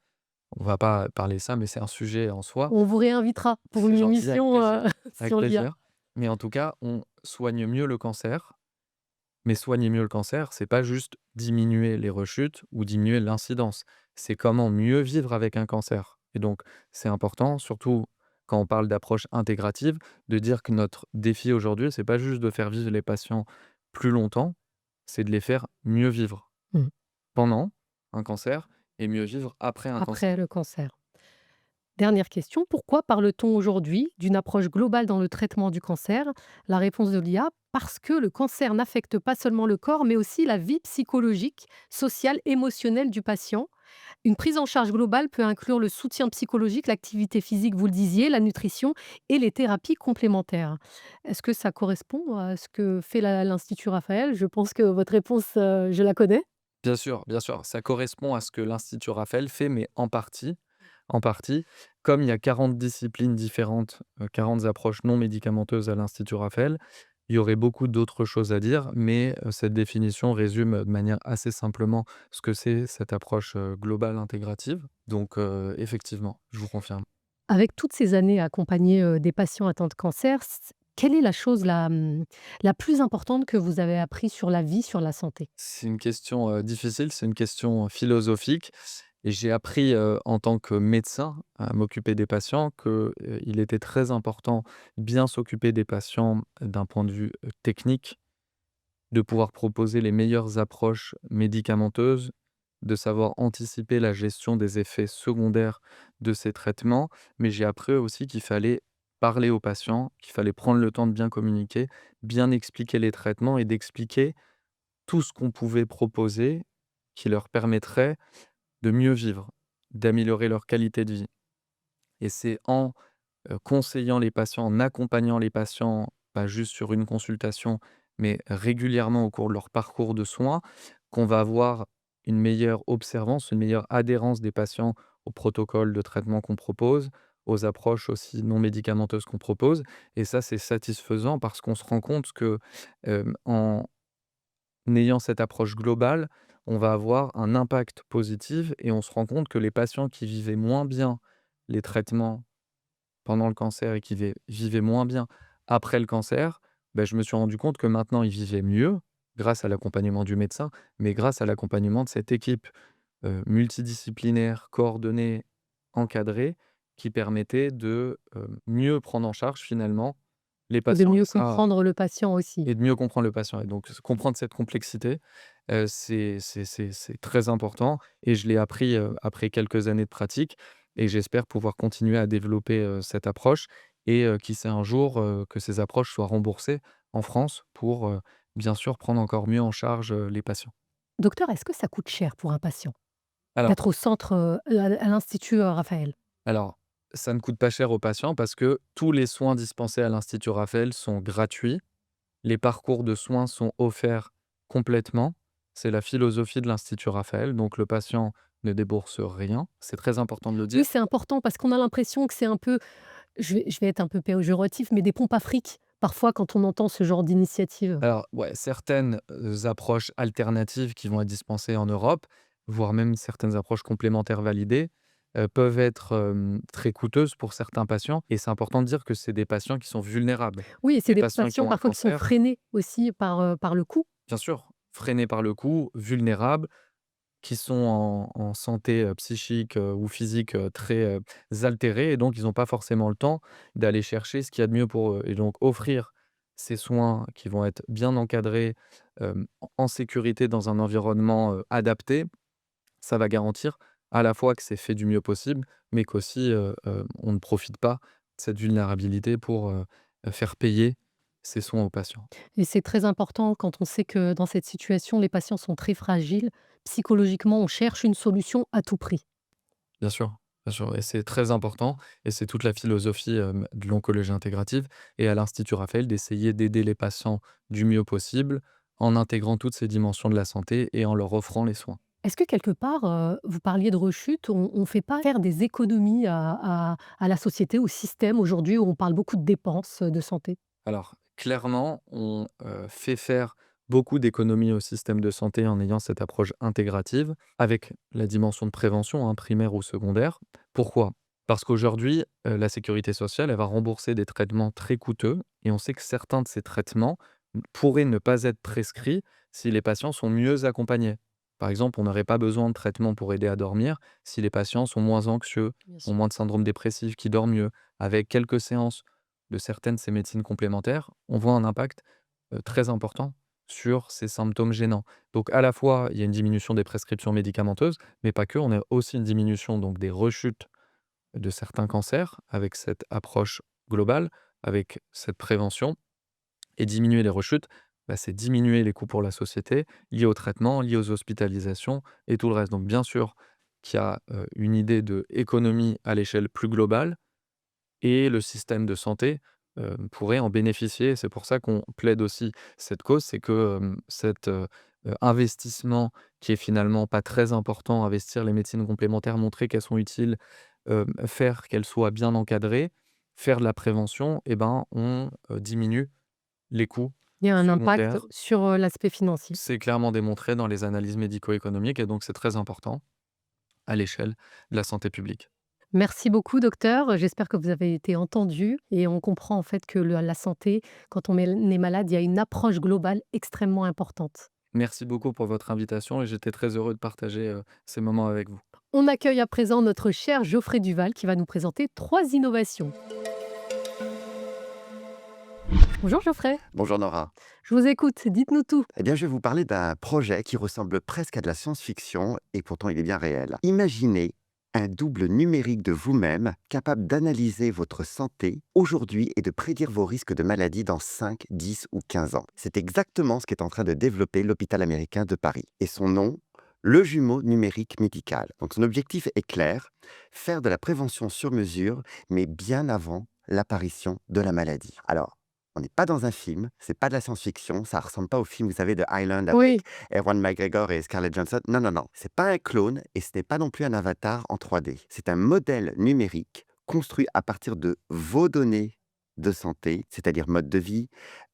On va pas parler de ça, mais c'est un sujet en soi. On vous réinvitera pour C'est une gentil, avec émission plaisir. Avec sur l'IA. plaisir. Mais en tout cas, on soigne mieux le cancer. Mais soigner mieux le cancer, c'est pas juste diminuer les rechutes ou diminuer l'incidence. C'est comment mieux vivre avec un cancer. Et donc, c'est important, surtout quand on parle d'approche intégrative, de dire que notre défi aujourd'hui, c'est pas juste de faire vivre les patients plus longtemps, c'est de les faire mieux vivre Mmh. pendant un cancer et mieux vivre après un cancer. Après le cancer. Dernière question: pourquoi parle-t-on aujourd'hui d'une approche globale dans le traitement du cancer? La réponse de l'IA: parce que le cancer n'affecte pas seulement le corps, mais aussi la vie psychologique, sociale, émotionnelle du patient. Une prise en charge globale peut inclure le soutien psychologique, l'activité physique, vous le disiez, la nutrition et les thérapies complémentaires. Est-ce que ça correspond à ce que fait l'Institut Raphaël? Je pense que votre réponse, je la connais. Bien sûr, ça correspond à ce que l'Institut Raphaël fait, mais en partie. Comme il y a 40 disciplines différentes, 40 approches non médicamenteuses à l'Institut Raphaël, il y aurait beaucoup d'autres choses à dire, mais cette définition résume de manière assez simplement ce que c'est cette approche globale intégrative. Donc effectivement, je vous confirme. Avec toutes ces années à accompagner, des patients atteints de cancer, quelle est la chose la plus importante que vous avez appris sur la vie, sur la santé? C'est une question difficile, c'est une question philosophique. Et j'ai appris, en tant que médecin, à m'occuper des patients que, il était très important de bien s'occuper des patients d'un point de vue, technique, de pouvoir proposer les meilleures approches médicamenteuses, de savoir anticiper la gestion des effets secondaires de ces traitements. Mais j'ai appris aussi qu'il fallait parler aux patients, qu'il fallait prendre le temps de bien communiquer, bien expliquer les traitements et d'expliquer tout ce qu'on pouvait proposer qui leur permettrait de mieux vivre, d'améliorer leur qualité de vie. Et c'est en, conseillant les patients, en accompagnant les patients, pas juste sur une consultation, mais régulièrement au cours de leur parcours de soins, qu'on va avoir une meilleure observance, une meilleure adhérence des patients au protocole de traitement qu'on propose, aux approches aussi non médicamenteuses qu'on propose. Et ça, c'est satisfaisant parce qu'on se rend compte que, en ayant cette approche globale, on va avoir un impact positif et on se rend compte que les patients qui vivaient moins bien les traitements pendant le cancer et qui vivaient moins bien après le cancer, je me suis rendu compte que maintenant ils vivaient mieux grâce à l'accompagnement du médecin, mais grâce à l'accompagnement de cette équipe multidisciplinaire, coordonnée, encadrée, qui permettait de mieux prendre en charge finalement les Et de patients. mieux comprendre le patient aussi. Et de mieux comprendre le patient et donc comprendre cette complexité, c'est très important et je l'ai appris, après quelques années de pratique et j'espère pouvoir continuer à développer, cette approche et qui sait un jour, que ces approches soient remboursées en France pour, bien sûr prendre encore mieux en charge, les patients. Docteur, est-ce que ça coûte cher pour un patient Alors d'être au centre, à l'Institut, Raphaël? alors, ça ne coûte pas cher aux patients parce que tous les soins dispensés à l'Institut Raphaël sont gratuits. Les parcours de soins sont offerts complètement. C'est la philosophie de l'Institut Raphaël, donc le patient ne débourse rien. C'est très important de le Oui, dire. c'est important parce qu'on a l'impression que c'est un peu, je vais être un peu péjoratif, mais des pompes à fric, parfois, quand on entend ce genre d'initiative. Alors, ouais, certaines approches alternatives qui vont être dispensées en Europe, voire même certaines approches complémentaires validées, peuvent être très coûteuses pour certains patients. Et c'est important de dire que c'est des patients qui sont vulnérables. Oui, et c'est Les des patients qui patients ont un parfois qui sont cancer, freinés aussi par le coût. bien sûr, freinés par le coût, vulnérables, qui sont en santé, psychique, ou physique, très, altérée et donc ils n'ont pas forcément le temps d'aller chercher ce qu'il y a de mieux pour eux et donc offrir ces soins qui vont être bien encadrés, en sécurité dans un environnement, adapté, ça va garantir à la fois que c'est fait du mieux possible, mais qu'aussi, on ne profite pas de cette vulnérabilité pour, faire payer ces soins aux patients. Et c'est très important quand on sait que dans cette situation, les patients sont très fragiles. Psychologiquement, on cherche une solution à tout prix. Bien sûr et c'est très important et c'est toute la philosophie, de l'oncologie intégrative et à l'Institut Raphaël d'essayer d'aider les patients du mieux possible en intégrant toutes ces dimensions de la santé et en leur offrant les soins. Est-ce que quelque part, vous parliez de rechute, on fait pas faire des économies à la société, au système aujourd'hui où on parle beaucoup de dépenses, de santé? Alors clairement, on, fait faire beaucoup d'économies au système de santé en ayant cette approche intégrative avec la dimension de prévention, hein, primaire ou secondaire. Pourquoi? Parce qu'aujourd'hui, la sécurité sociale, elle va rembourser des traitements très coûteux et on sait que certains de ces traitements pourraient ne pas être prescrits si les patients sont mieux accompagnés. Par exemple, on n'aurait pas besoin de traitement pour aider à dormir si les patients sont moins anxieux, Bien ont sûr. moins de syndrome dépressif, qui dorment mieux. Avec quelques séances de certaines de ces médecines complémentaires, on voit un impact, très important sur ces symptômes gênants. Donc à la fois, il y a une diminution des prescriptions médicamenteuses, mais pas que, on a aussi une diminution donc des rechutes de certains cancers avec cette approche globale, avec cette prévention et diminuer les rechutes, c'est diminuer les coûts pour la société liés au traitement, liés aux hospitalisations et tout le reste. Donc bien sûr qu'il y a, une idée d'économie à l'échelle plus globale et le système de santé, pourrait en bénéficier. C'est pour ça qu'on plaide aussi cette cause, c'est que, cet, investissement qui est finalement pas très important, investir les médecines complémentaires, montrer qu'elles sont utiles, faire qu'elles soient bien encadrées, faire de la prévention on, diminue les coûts Il y a un impact secondaires. sur, l'aspect financier. C'est clairement démontré dans les analyses médico-économiques et donc c'est très important à l'échelle de la santé publique. Merci beaucoup docteur, j'espère que vous avez été entendu et on comprend en fait que le la santé, quand on est malade, il y a une approche globale extrêmement importante. Merci beaucoup pour votre invitation et j'étais très heureux de partager, ces moments avec vous. On accueille à présent notre cher Geoffrey Duval qui va nous présenter 3 innovations. Bonjour Geoffrey, Bonjour Nora. je vous écoute, dites-nous tout. Eh bien, je vais vous parler d'un projet qui ressemble presque à de la science-fiction et pourtant il est bien réel. Imaginez un double numérique de vous-même capable d'analyser votre santé aujourd'hui et de prédire vos risques de maladie dans 5, 10 ou 15 ans. C'est exactement ce qu'est en train de développer l'hôpital américain de Paris. Et son nom, le jumeau numérique médical. Donc son objectif est clair, faire de la prévention sur mesure, mais bien avant l'apparition de la maladie. Alors, on n'est pas dans un film, c'est pas de la science-fiction, ça ressemble pas au film, vous savez, de Island Oui, avec Ewan McGregor et Scarlett Johansson. Non, non, non, c'est pas un clone et ce n'est pas non plus un avatar en 3D. C'est un modèle numérique construit à partir de vos données de santé, c'est-à-dire mode de vie,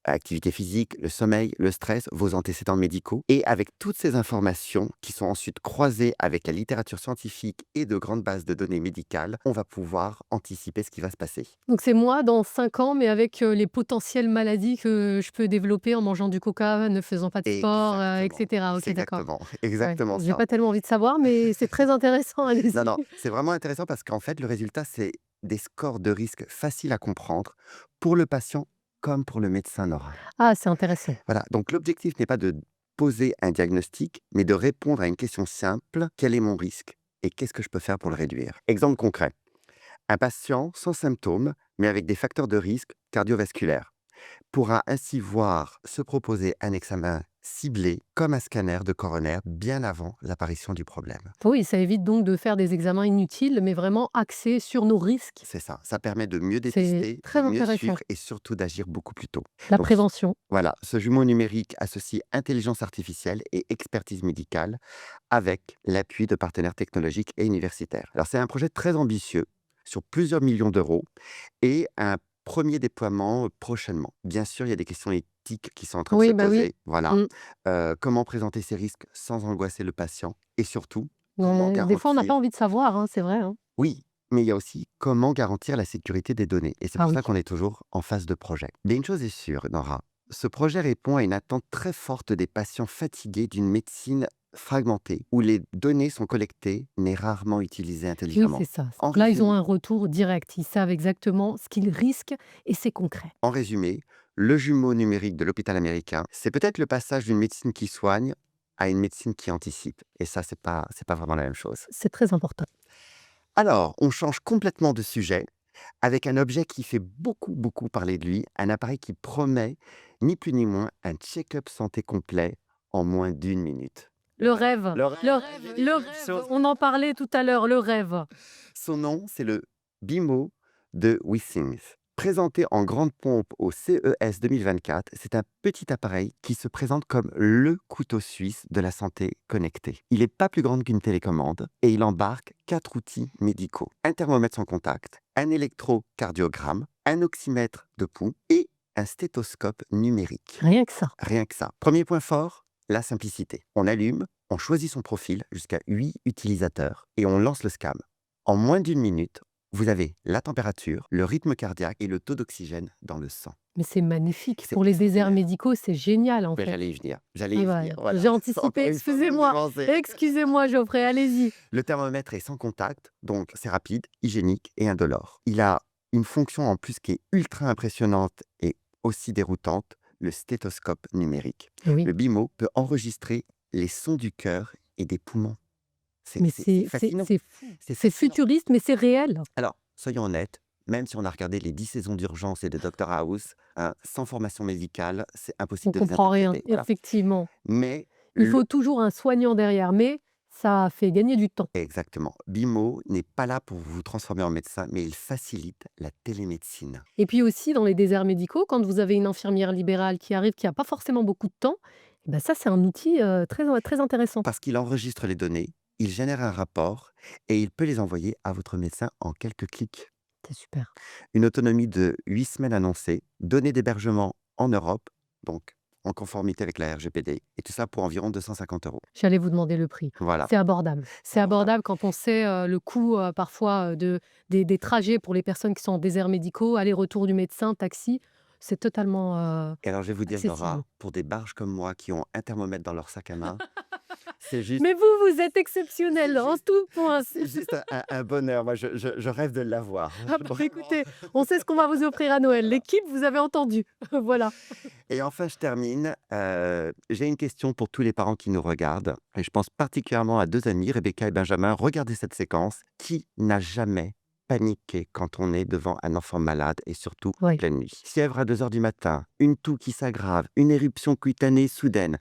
activité physique, le sommeil, le stress, vos antécédents médicaux. Et avec toutes ces informations qui sont ensuite croisées avec la littérature scientifique et de grandes bases de données médicales, on va pouvoir anticiper ce qui va se passer. Donc c'est moi dans 5 ans, mais avec, les potentielles maladies que je peux développer en mangeant du coca, ne faisant pas de sport, et Exactement. cetera. OK, C'est d'accord. exactement, Ouais, exactement j'ai ça. pas tellement envie de savoir, mais c'est très intéressant, Non, non, allez-y. c'est vraiment intéressant parce qu'en fait, le résultat, c'est des scores de risque faciles à comprendre pour le patient comme pour le médecin, Nora. Ah, c'est intéressant. Voilà, donc l'objectif n'est pas de poser un diagnostic, mais de répondre à une question simple, quel est mon risque et qu'est-ce que je peux faire pour le réduire? Exemple concret, un patient sans symptômes, mais avec des facteurs de risque cardiovasculaires, pourra ainsi voir se proposer un examen ciblé comme un scanner de coroner bien avant l'apparition du problème. Oui, ça évite donc de faire des examens inutiles, mais vraiment axés sur nos risques. C'est ça permet de mieux C'est dépister, très de mieux intéressant. suivre et surtout d'agir beaucoup plus tôt. La Donc prévention. voilà, ce jumeau numérique associe intelligence artificielle et expertise médicale avec l'appui de partenaires technologiques et universitaires. Alors c'est un projet très ambitieux sur plusieurs millions d'euros et un premier déploiement prochainement. Bien sûr, il y a des questions éthiques qui sont en train de se Oui, bah, oui. poser. Voilà. Mmh. Comment présenter ces risques sans angoisser le patient et surtout, comment Des fois, on n'a pas garantir envie de savoir, hein, c'est vrai, hein. oui, mais il y a aussi comment garantir la sécurité des données. Et c'est Ah pour oui. ça qu'on est toujours en phase de projet. Mais une chose est sûre, Nora, ce projet répond à une attente très forte des patients fatigués d'une médecine fragmentée, où les données sont collectées mais rarement utilisées Oui, c'est intelligemment. ça. En Là, ils ont résumé, un retour direct. Ils savent exactement ce qu'ils risquent et c'est concret. en résumé, le jumeau numérique de l'hôpital américain, c'est peut-être le passage d'une médecine qui soigne à une médecine qui anticipe. Et ça, c'est pas vraiment la même chose. C'est très important. Alors, on change complètement de sujet avec un objet qui fait beaucoup, beaucoup parler de lui, un appareil qui promet, ni plus ni moins, un check-up santé complet en moins d'une minute. Le rêve, Le le rêve, rêve, oui, le même rêve. chose. On en parlait tout à l'heure, le rêve. Son nom, c'est le BIMO de Withings. Présenté en grande pompe au CES 2024, c'est un petit appareil qui se présente comme le couteau suisse de la santé connectée. Il n'est pas plus grand qu'une télécommande et il embarque 4 outils médicaux. Un thermomètre sans contact, un électrocardiogramme, un oxymètre de pouls et un stéthoscope numérique. Rien que ça. Rien que ça. Premier point fort, la simplicité. On allume, on choisit son profil jusqu'à 8 utilisateurs et on lance le scam. En moins d'une minute, vous avez la température, le rythme cardiaque et le taux d'oxygène dans le sang. Mais c'est magnifique. C'est Pour les déserts extraordinaire. médicaux, c'est génial, en Mais fait. j'allais y venir. J'allais Ah y bah, venir. Voilà. j'ai Encore anticipé, une fois, même excusez-moi. avancé. Excusez-moi, Geoffrey, allez-y. Le thermomètre est sans contact, donc c'est rapide, hygiénique et indolore. Il a une fonction en plus qui est ultra impressionnante et aussi déroutante, le stéthoscope numérique. Oui, Le BIMO peut enregistrer les sons du cœur et des poumons. mais C'est fascinant. c'est fou. C'est C'est fascinant. futuriste, mais c'est réel. Alors, soyons honnêtes, même si on a regardé les 10 saisons d'urgence et de Dr House, hein, sans formation médicale, c'est On impossible de les comprend rien, interpréter. Voilà. effectivement. Mais Il le- faut toujours un soignant derrière, mais ça fait gagner du temps. exactement, BIMO n'est pas là pour vous transformer en médecin, mais il facilite la télémédecine. Et puis aussi, dans les déserts médicaux, quand vous avez une infirmière libérale qui arrive, qui a pas forcément beaucoup de temps, eh ben ça, c'est un outil, très intéressant. Parce qu'il enregistre les données, il génère un rapport et il peut les envoyer à votre médecin en quelques clics. C'est super. Une autonomie de 8 semaines annoncée, données d'hébergement en Europe, donc en conformité avec la RGPD, et tout ça pour environ 250 euros. J'allais vous demander le prix. Voilà. C'est abordable. C'est abordable quand on sait, le coût, parfois, des trajets pour les personnes qui sont en déserts médicaux, aller-retour du médecin, taxi. C'est totalement, Et alors, je vais vous dire, accessible. Nora, pour des barges comme moi qui ont un thermomètre dans leur sac à main, c'est juste, Mais vous, vous êtes exceptionnel en tout point. c'est juste un bonheur. Moi, je rêve de l'avoir. Ah bah, Vraiment. écoutez, on sait ce qu'on va vous offrir à Noël. L'équipe, vous avez entendu. Voilà. Et enfin, je termine. J'ai une question pour tous les parents qui nous regardent. Et je pense particulièrement à 2 amis, Rebecca et Benjamin. Regardez cette séquence. Qui n'a jamais paniqué quand on est devant un enfant malade et surtout en Oui. pleine nuit? Fièvre à 2 heures du matin, une toux qui s'aggrave, une éruption cutanée soudaine.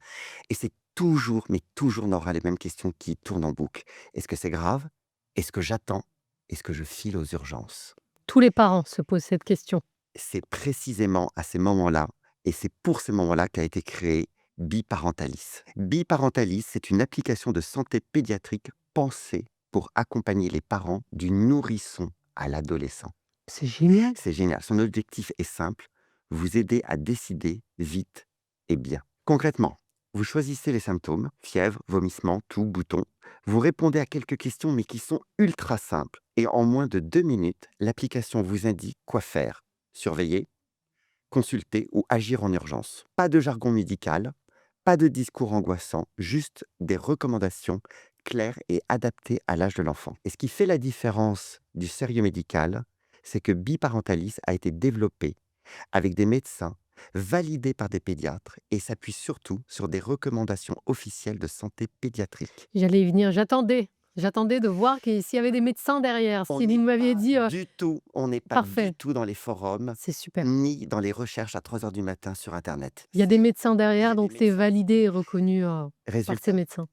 Et c'est toujours, mais toujours, Nora, les mêmes questions qui tournent en boucle. Est-ce que c'est grave? Est-ce que j'attends? Est-ce que je file aux urgences? Tous les parents se posent cette question. C'est précisément à ces moments-là, et c'est pour ces moments-là qu'a été créé Biparentalis. Biparentalis, c'est une application de santé pédiatrique pensée pour accompagner les parents du nourrisson à l'adolescent. C'est génial. C'est génial. Son objectif est simple, vous aider à décider vite et bien. Concrètement, vous choisissez les symptômes, fièvre, vomissement, toux, boutons. Vous répondez à quelques questions, mais qui sont ultra simples. Et en moins de 2 minutes, l'application vous indique quoi faire. Surveiller, consulter ou agir en urgence. Pas de jargon médical, pas de discours angoissant, juste des recommandations claires et adaptées à l'âge de l'enfant. Et ce qui fait la différence du sérieux médical, c'est que Biparentalis a été développé avec des médecins, validé par des pédiatres et s'appuie surtout sur des recommandations officielles de santé pédiatrique. J'allais y venir, j'attendais de voir s'il y avait des médecins derrière. On Si n'est vous m'aviez pas dit du tout, on n'est pas du parfait, tout dans les forums, c'est super. ni dans les recherches à 3 heures du matin sur Internet. Il y a des médecins Il y derrière, a des donc c'est médecins. validé et reconnu par ces Résultat, médecins.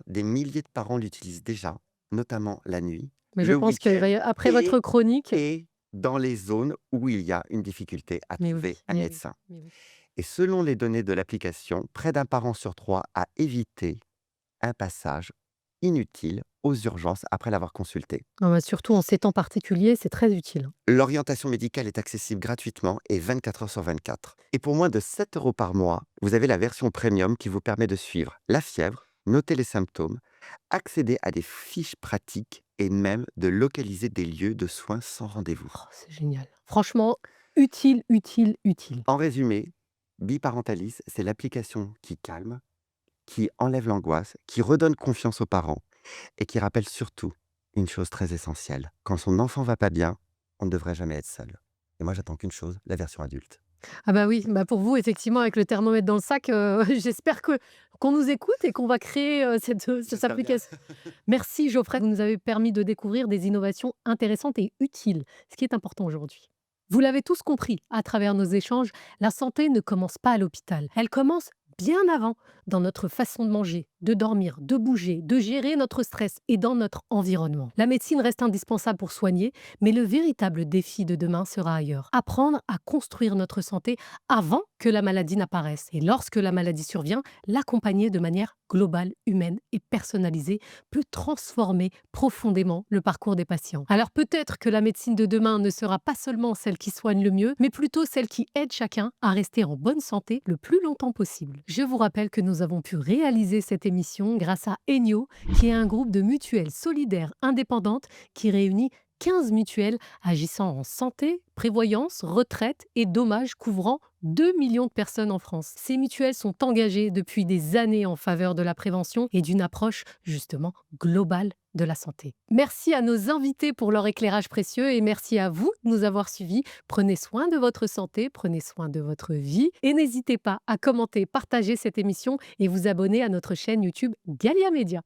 des milliers de parents l'utilisent déjà, notamment la nuit, Mais je le pense week-end qu'après votre et, chronique, et dans les zones où il y a une difficulté à mais trouver oui, un mais oui, médecin. mais oui. Et selon les données de l'application, près d'un parent sur 3 a évité un passage inutile aux urgences après l'avoir consulté. Ah bah, surtout en ces temps particuliers, c'est très utile. L'orientation médicale est accessible gratuitement et 24 heures sur 24. Et pour moins de 7 euros par mois, vous avez la version premium qui vous permet de suivre la fièvre, noter les symptômes, accéder à des fiches pratiques et même de localiser des lieux de soins sans rendez-vous. Oh, c'est génial. Franchement, utile, utile, utile. En résumé, Biparentalis, c'est l'application qui calme, qui enlève l'angoisse, qui redonne confiance aux parents et qui rappelle surtout une chose très essentielle. Quand son enfant va pas bien, on ne devrait jamais être seul. Et moi, j'attends qu'une chose, la version adulte. Ah bah oui, bah pour vous, effectivement, avec le thermomètre dans le sac, j'espère qu'on nous écoute et qu'on va créer cette J'espère bien. application. Merci Geoffrey, vous nous avez permis de découvrir des innovations intéressantes et utiles, ce qui est important aujourd'hui. Vous l'avez tous compris à travers nos échanges, la santé ne commence pas à l'hôpital. Elle commence bien avant, dans notre façon de manger, de dormir, de bouger, de gérer notre stress et dans notre environnement. La médecine reste indispensable pour soigner, mais le véritable défi de demain sera ailleurs. Apprendre à construire notre santé avant que la maladie n'apparaisse. Et lorsque la maladie survient, l'accompagner de manière globale, humaine et personnalisée peut transformer profondément le parcours des patients. Alors peut-être que la médecine de demain ne sera pas seulement celle qui soigne le mieux, mais plutôt celle qui aide chacun à rester en bonne santé le plus longtemps possible. Je vous rappelle que nous avons pu réaliser cette émission grâce à Enio, qui est un groupe de mutuelles solidaires indépendantes qui réunit 15 mutuelles agissant en santé, prévoyance, retraite et dommages couvrant 2 millions de personnes en France. Ces mutuelles sont engagées depuis des années en faveur de la prévention et d'une approche justement globale de la santé. Merci à nos invités pour leur éclairage précieux et merci à vous de nous avoir suivis. Prenez soin de votre santé, prenez soin de votre vie et n'hésitez pas à commenter, partager cette émission et vous abonner à notre chaîne YouTube Galia Média.